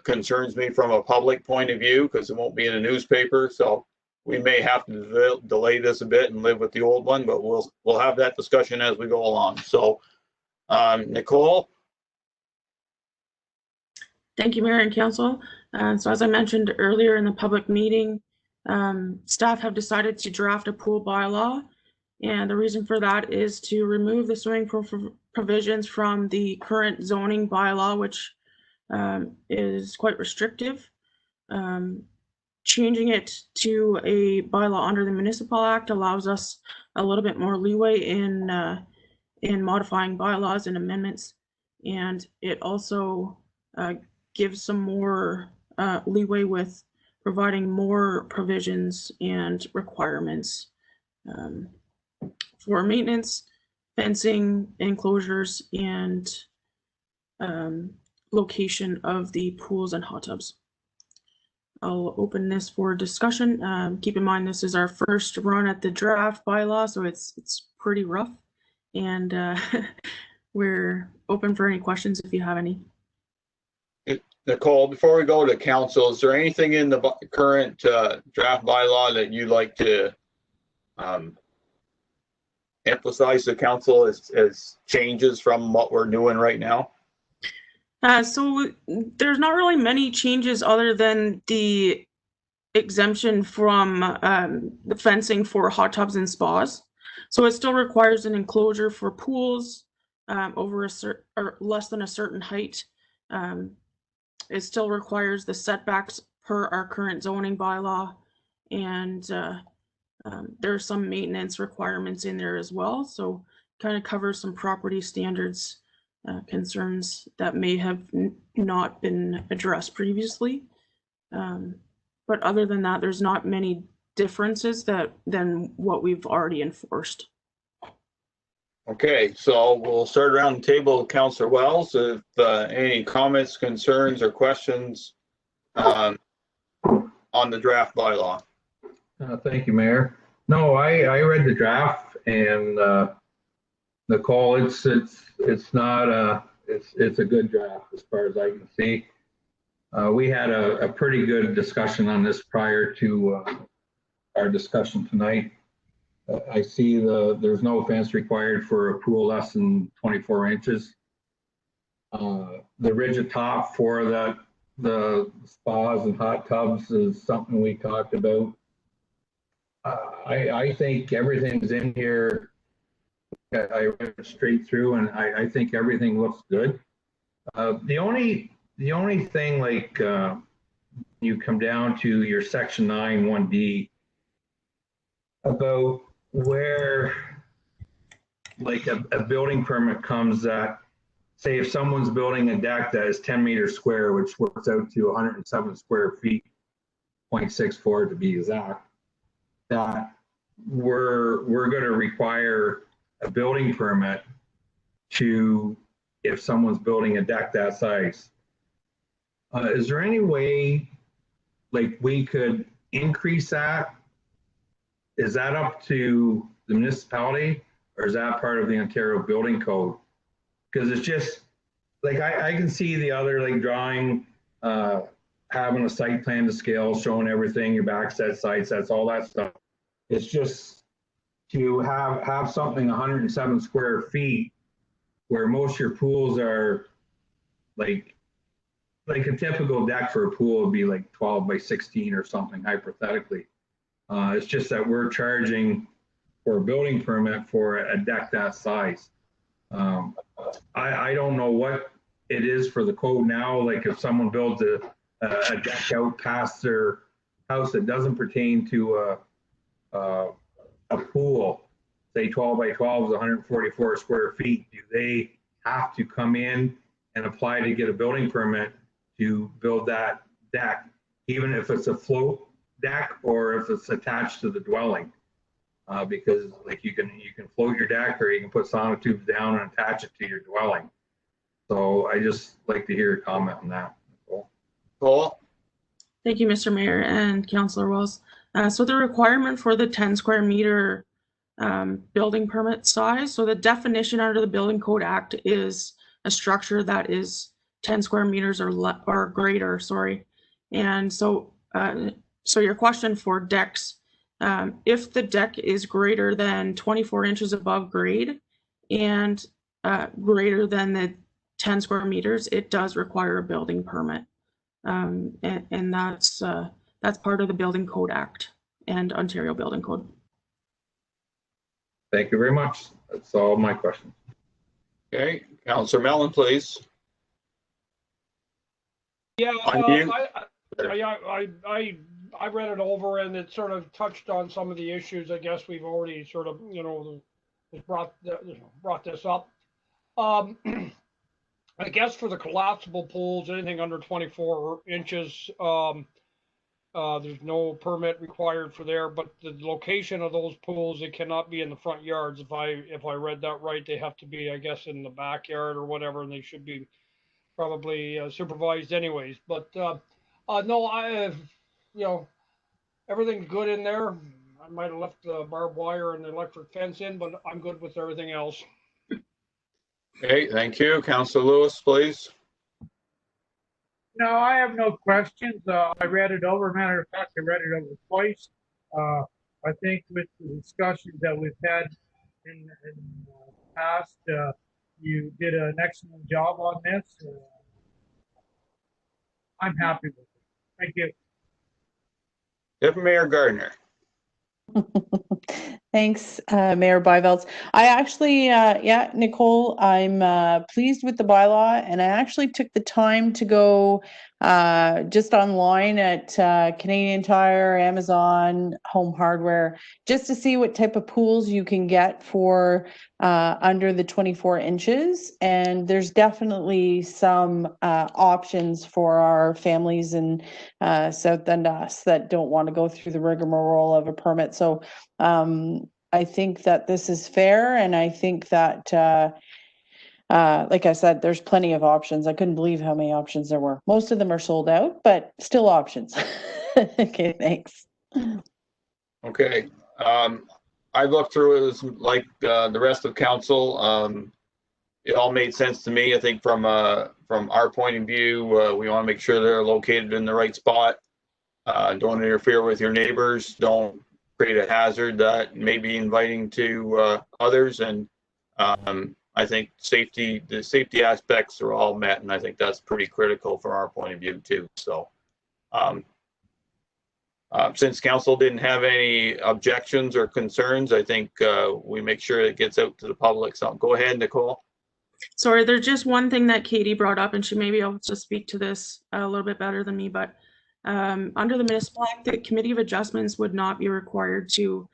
concerns me from a public point of view because it won't be in a newspaper. So we may have to delay this a bit and live with the old one, but we'll have that discussion as we go along. So Nicole? Thank you, Mayor and Council. So as I mentioned earlier in the public meeting, staff have decided to draft a pool bylaw. And the reason for that is to remove the swimming pool provisions from the current zoning bylaw, which is quite restrictive. Changing it to a bylaw under the Municipal Act allows us a little bit more leeway in modifying bylaws and amendments, and it also gives some more leeway with providing more provisions and requirements for maintenance, fencing, enclosures, and location of the pools and hot tubs. I'll open this for discussion. Keep in mind this is our first run at the draft bylaw, so it's pretty rough. And we're open for any questions if you have any. Nicole, before we go to council, is there anything in the current draft bylaw that you'd like to emphasize to council as changes from what we're doing right now? So there's not really many changes other than the exemption from the fencing for hot tubs and spas. So it still requires an enclosure for pools over or less than a certain height. It still requires the setbacks per our current zoning bylaw, and there are some maintenance requirements in there as well. So kind of covers some property standards concerns that may have not been addressed previously. But other than that, there's not many differences than what we've already enforced. Okay, so we'll start around the table. Councillor Wells, if any comments, concerns, or questions on the draft bylaw. Thank you, Mayor. No, I read the draft, and Nicole, it's not it's a good draft as far as I can see. We had a pretty good discussion on this prior to our discussion tonight. I see there's no fence required for a pool less than 24 inches. The rigid top for the spas and hot tubs is something we talked about. I think everything's in here. I read it straight through, and I think everything looks good. The only thing, like you come down to your section 9 1D about where like a building permit comes, that say if someone's building a deck that is 10 meters square, which works out to 107 square feet, 0.64 to be exact, that we're going to require a building permit to, if someone's building a deck that size. Is there any way like we could increase that? Is that up to the municipality, or is that part of the Ontario Building Code? Because it's just like I can see the other like drawing, having a site plan to scale, showing everything, your back set, side sets, all that stuff. It's just to have something 107 square feet, where most of your pools are like a typical deck for a pool would be like 12 by 16 or something, hypothetically. It's just that we're charging for a building permit for a deck that size. I don't know what it is for the code now. Like if someone builds a deck out past their house that doesn't pertain to a pool, say 12 by 12 is 144 square feet, do they have to come in and apply to get a building permit to build that deck, even if it's a float deck or if it's attached to the dwelling? Because like you can float your deck, or you can put sonotubes down and attach it to your dwelling. So I just like to hear a comment on that. Cole? Thank you, Mr. Mayor and Councillor Wells. So the requirement for the 10 square meter building permit size, so the definition under the Building Code Act is a structure that is 10 square meters or greater, sorry. And so, so your question for decks, if the deck is greater than 24 inches above grade and greater than the 10 square meters, it does require a building permit. And that's part of the Building Code Act and Ontario Building Code. Thank you very much. That's all my questions. Okay, Councillor Mellon, please. Yeah, Unmute. I read it over and it sort of touched on some of the issues. I guess we've already sort of, brought this up. I guess for the collapsible pools, anything under 24 inches, there's no permit required for there, but the location of those pools, it cannot be in the front yards. If I read that right, they have to be, I guess, in the backyard or whatever, and they should be probably supervised anyways. But no, everything's good in there. I might have left the barbed wire and the electric fence in, but I'm good with everything else. Okay, thank you. Councillor Lewis, please. No, I have no questions. I read it over. Matter of fact, I read it over twice. I think with the discussions that we've had in the past, you did an excellent job on this. I'm happy with it. Thank you. Deputy Mayor Gardner. Thanks, Mayor Byvelds. I actually, Nicole, I'm pleased with the bylaw, and I actually took the time to go just online at Canadian Tire, Amazon, Home Hardware, just to see what type of pools you can get for under the 24 inches. And there's definitely some options for our families in South Dundas that don't want to go through the rigmarole of a permit. So I think that this is fair, and I think that like I said, there's plenty of options. I couldn't believe how many options there were. Most of them are sold out, but still options. Okay, thanks. Okay. I looked through it as like the rest of council. It all made sense to me. I think from our point of view, we want to make sure they're located in the right spot. Don't interfere with your neighbors. Don't create a hazard that may be inviting to others. And I think the safety aspects are all met, and I think that's pretty critical from our point of view too. So since council didn't have any objections or concerns, I think we make sure it gets out to the public. So go ahead, Nicole. Sorry, there's just one thing that Katie brought up, and she may be able to speak to this a little bit better than me, but under the Municipal Act, the Committee of Adjustments would not be required to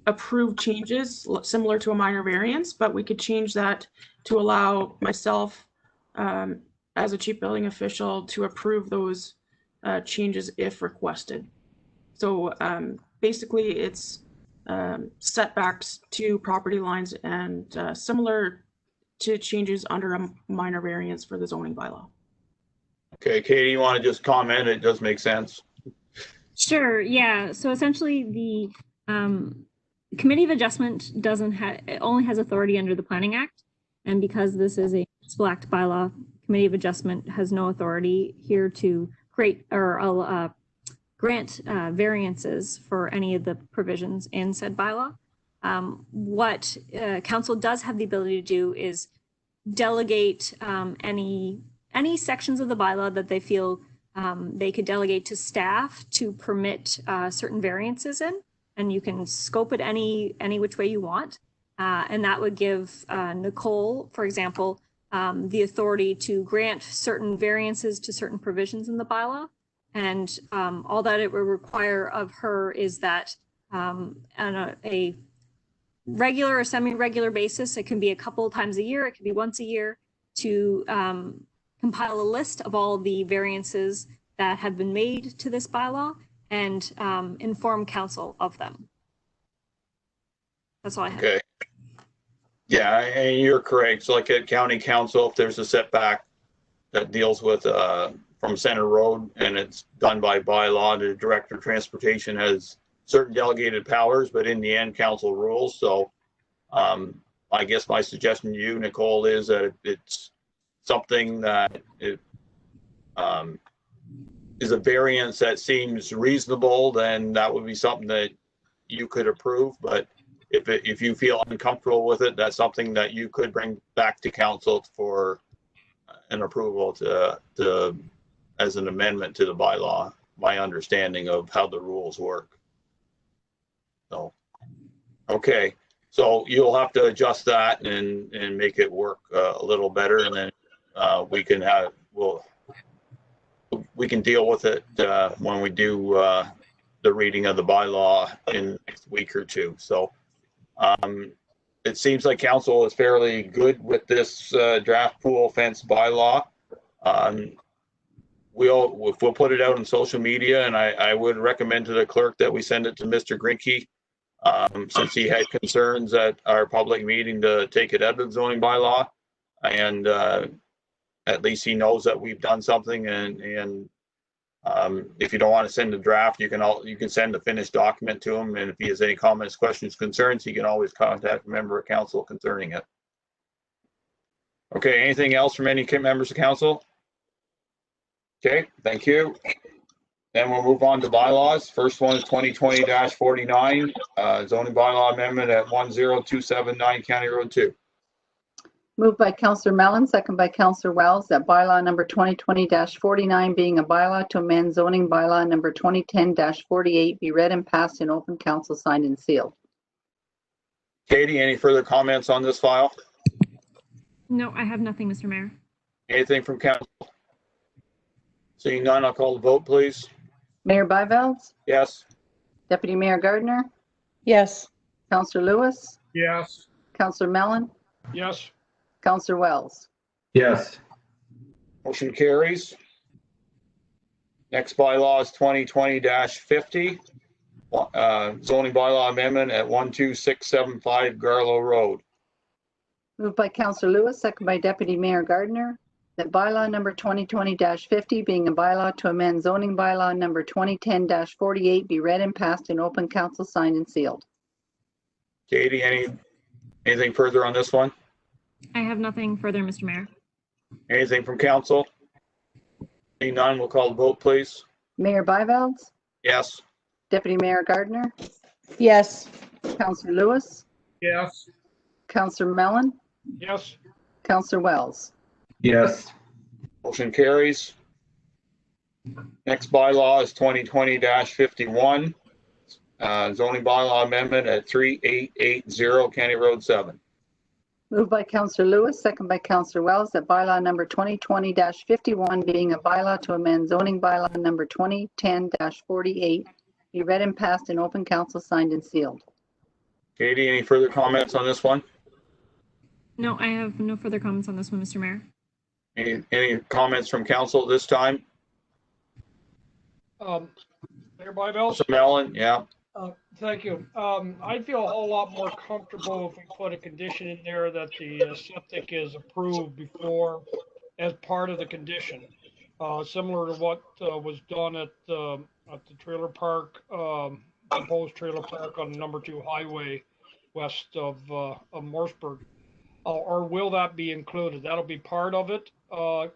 approve changes similar to a minor variance, but we could change that to allow myself as a chief building official to approve those changes if requested. So basically it's setbacks to property lines and similar to changes under a minor variance for the zoning bylaw. Okay, Katie, you want to just comment? It does make sense. Sure, yeah. So essentially the Committee of Adjustment only has authority under the Planning Act. And because this is a Municipal Act bylaw, Committee of Adjustment has no authority here to create or grant variances for any of the provisions in said bylaw. What council does have the ability to do is delegate any sections of the bylaw that they feel they could delegate to staff to permit certain variances in, and you can scope it any which way you want. And that would give Nicole, for example, the authority to grant certain variances to certain provisions in the bylaw. And all that it would require of her is that on a regular or semi-regular basis, it can be a couple of times a year, it can be once a year, to compile a list of all the variances that have been made to this bylaw and inform council of them. That's all I have. Okay. Yeah, and you're correct. So like at county council, if there's a setback that deals with from Center Road and it's done by bylaw, the director of transportation has certain delegated powers, but in the end, council rules. So I guess my suggestion to you, Nicole, is that it's something that it is a variance that seems reasonable, then that would be something that you could approve. But if you feel uncomfortable with it, that's something that you could bring back to council for an approval to as an amendment to the bylaw, my understanding of how the rules work. So, okay. So you'll have to adjust that and make it work a little better, and then we can deal with it when we do the reading of the bylaw in the next week or two. So it seems like council is fairly good with this draft pool fence bylaw. We'll put it out on social media, and I would recommend to the clerk that we send it to Mr. Grinke, since he had concerns at our public meeting to take it out of the zoning bylaw. And at least he knows that we've done something. And if you don't want to send a draft, you can send a finished document to him. And if he has any comments, questions, concerns, he can always contact a member of council concerning it. Okay, anything else from any members of council? Okay, thank you. Then we'll move on to bylaws. First one is 2020-49, zoning bylaw amendment at 10279 County Road 2. Moved by Councillor Mellon, second by Councillor Wells, that bylaw number 2020-49 being a bylaw to amend zoning bylaw number 2010-48 be read and passed in open council, signed and sealed. Katie, any further comments on this file? No, I have nothing, Mr. Mayor. Anything from council? Seeing none, I'll call the vote, please. Mayor Byvelds? Yes. Deputy Mayor Gardner? Yes. Councillor Lewis? Yes. Councillor Mellon? Yes. Councillor Wells? Yes. Motion carries. Next bylaw is 2020-50, zoning bylaw amendment at 12675 Garlow Road. Moved by Councillor Lewis, second by Deputy Mayor Gardner, that bylaw number 2020-50 being a bylaw to amend zoning bylaw number 2010-48 be read and passed in open council, signed and sealed. Katie, anything further on this one? I have nothing further, Mr. Mayor. Anything from council? Seeing none, we'll call the vote, please. Mayor Byvelds? Yes. Deputy Mayor Gardner? Yes. Councillor Lewis? Yes. Councillor Mellon? Yes. Councillor Wells? Yes. Motion carries. Next bylaw is 2020-51, zoning bylaw amendment at 3880 County Road 7. Moved by Councillor Lewis, second by Councillor Wells, that bylaw number 2020-51 being a bylaw to amend zoning bylaw number 2010-48 be read and passed in open council, signed and sealed. Katie, any further comments on this one? No, I have no further comments on this one, Mr. Mayor. Any comments from council this time? Mayor Byvelds? Mr. Mellon, yeah. Thank you. I'd feel a whole lot more comfortable if we put a condition in there that the septic is approved before as part of the condition. Similar to what was done at the trailer park, proposed trailer park on number 2 highway west of Morseburg. Or will that be included? That'll be part of it.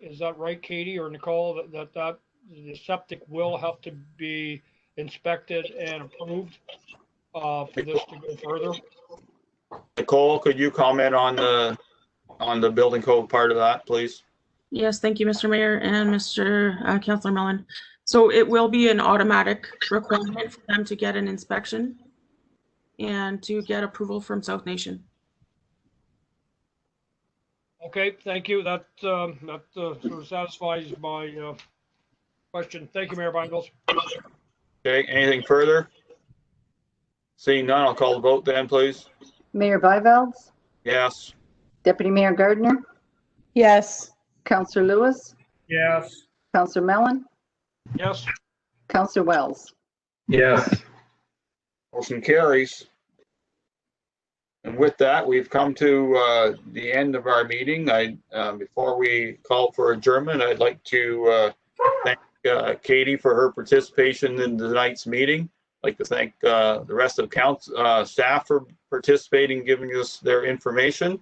Is that right, Katie or Nicole, that the septic will have to be inspected and approved for this to go further? Nicole, could you comment on the building code part of that, please? Yes, thank you, Mr. Mayor and Mr. Councillor Mellon. So it will be an automatic requirement for them to get an inspection and to get approval from South Nation. Okay, thank you. That sort of satisfies my question. Thank you, Mayor Byvelds. Okay, anything further? Seeing none, I'll call the vote then, please. Mayor Byvelds, Yes. Deputy Mayor Gardner, Yes. Councillor Lewis, Yes. Councillor Mellon, Yes. Councillor Wells. Yes. Motion carries. And with that, we've come to the end of our meeting. Before we call for adjournment, I'd like to thank Katie for her participation in tonight's meeting. I'd like to thank the rest of council staff for participating, giving us their information.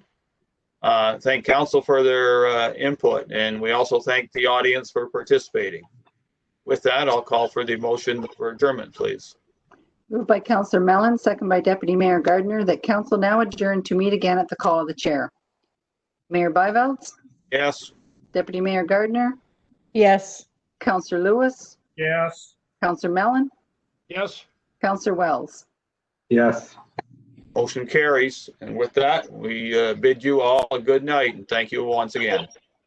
Thank council for their input, and we also thank the audience for participating. With that, I'll call for the motion for adjournment, please. Moved by Councillor Mellon, second by Deputy Mayor Gardner, that council now adjourn to meet again at the call of the chair. Mayor Byvelds, Yes. Deputy Mayor Gardner, Yes. Councillor Lewis, Yes. Councillor Mellon, Yes. Councillor Wells. Yes. Motion carries. And with that, we bid you all a good night and thank you once again.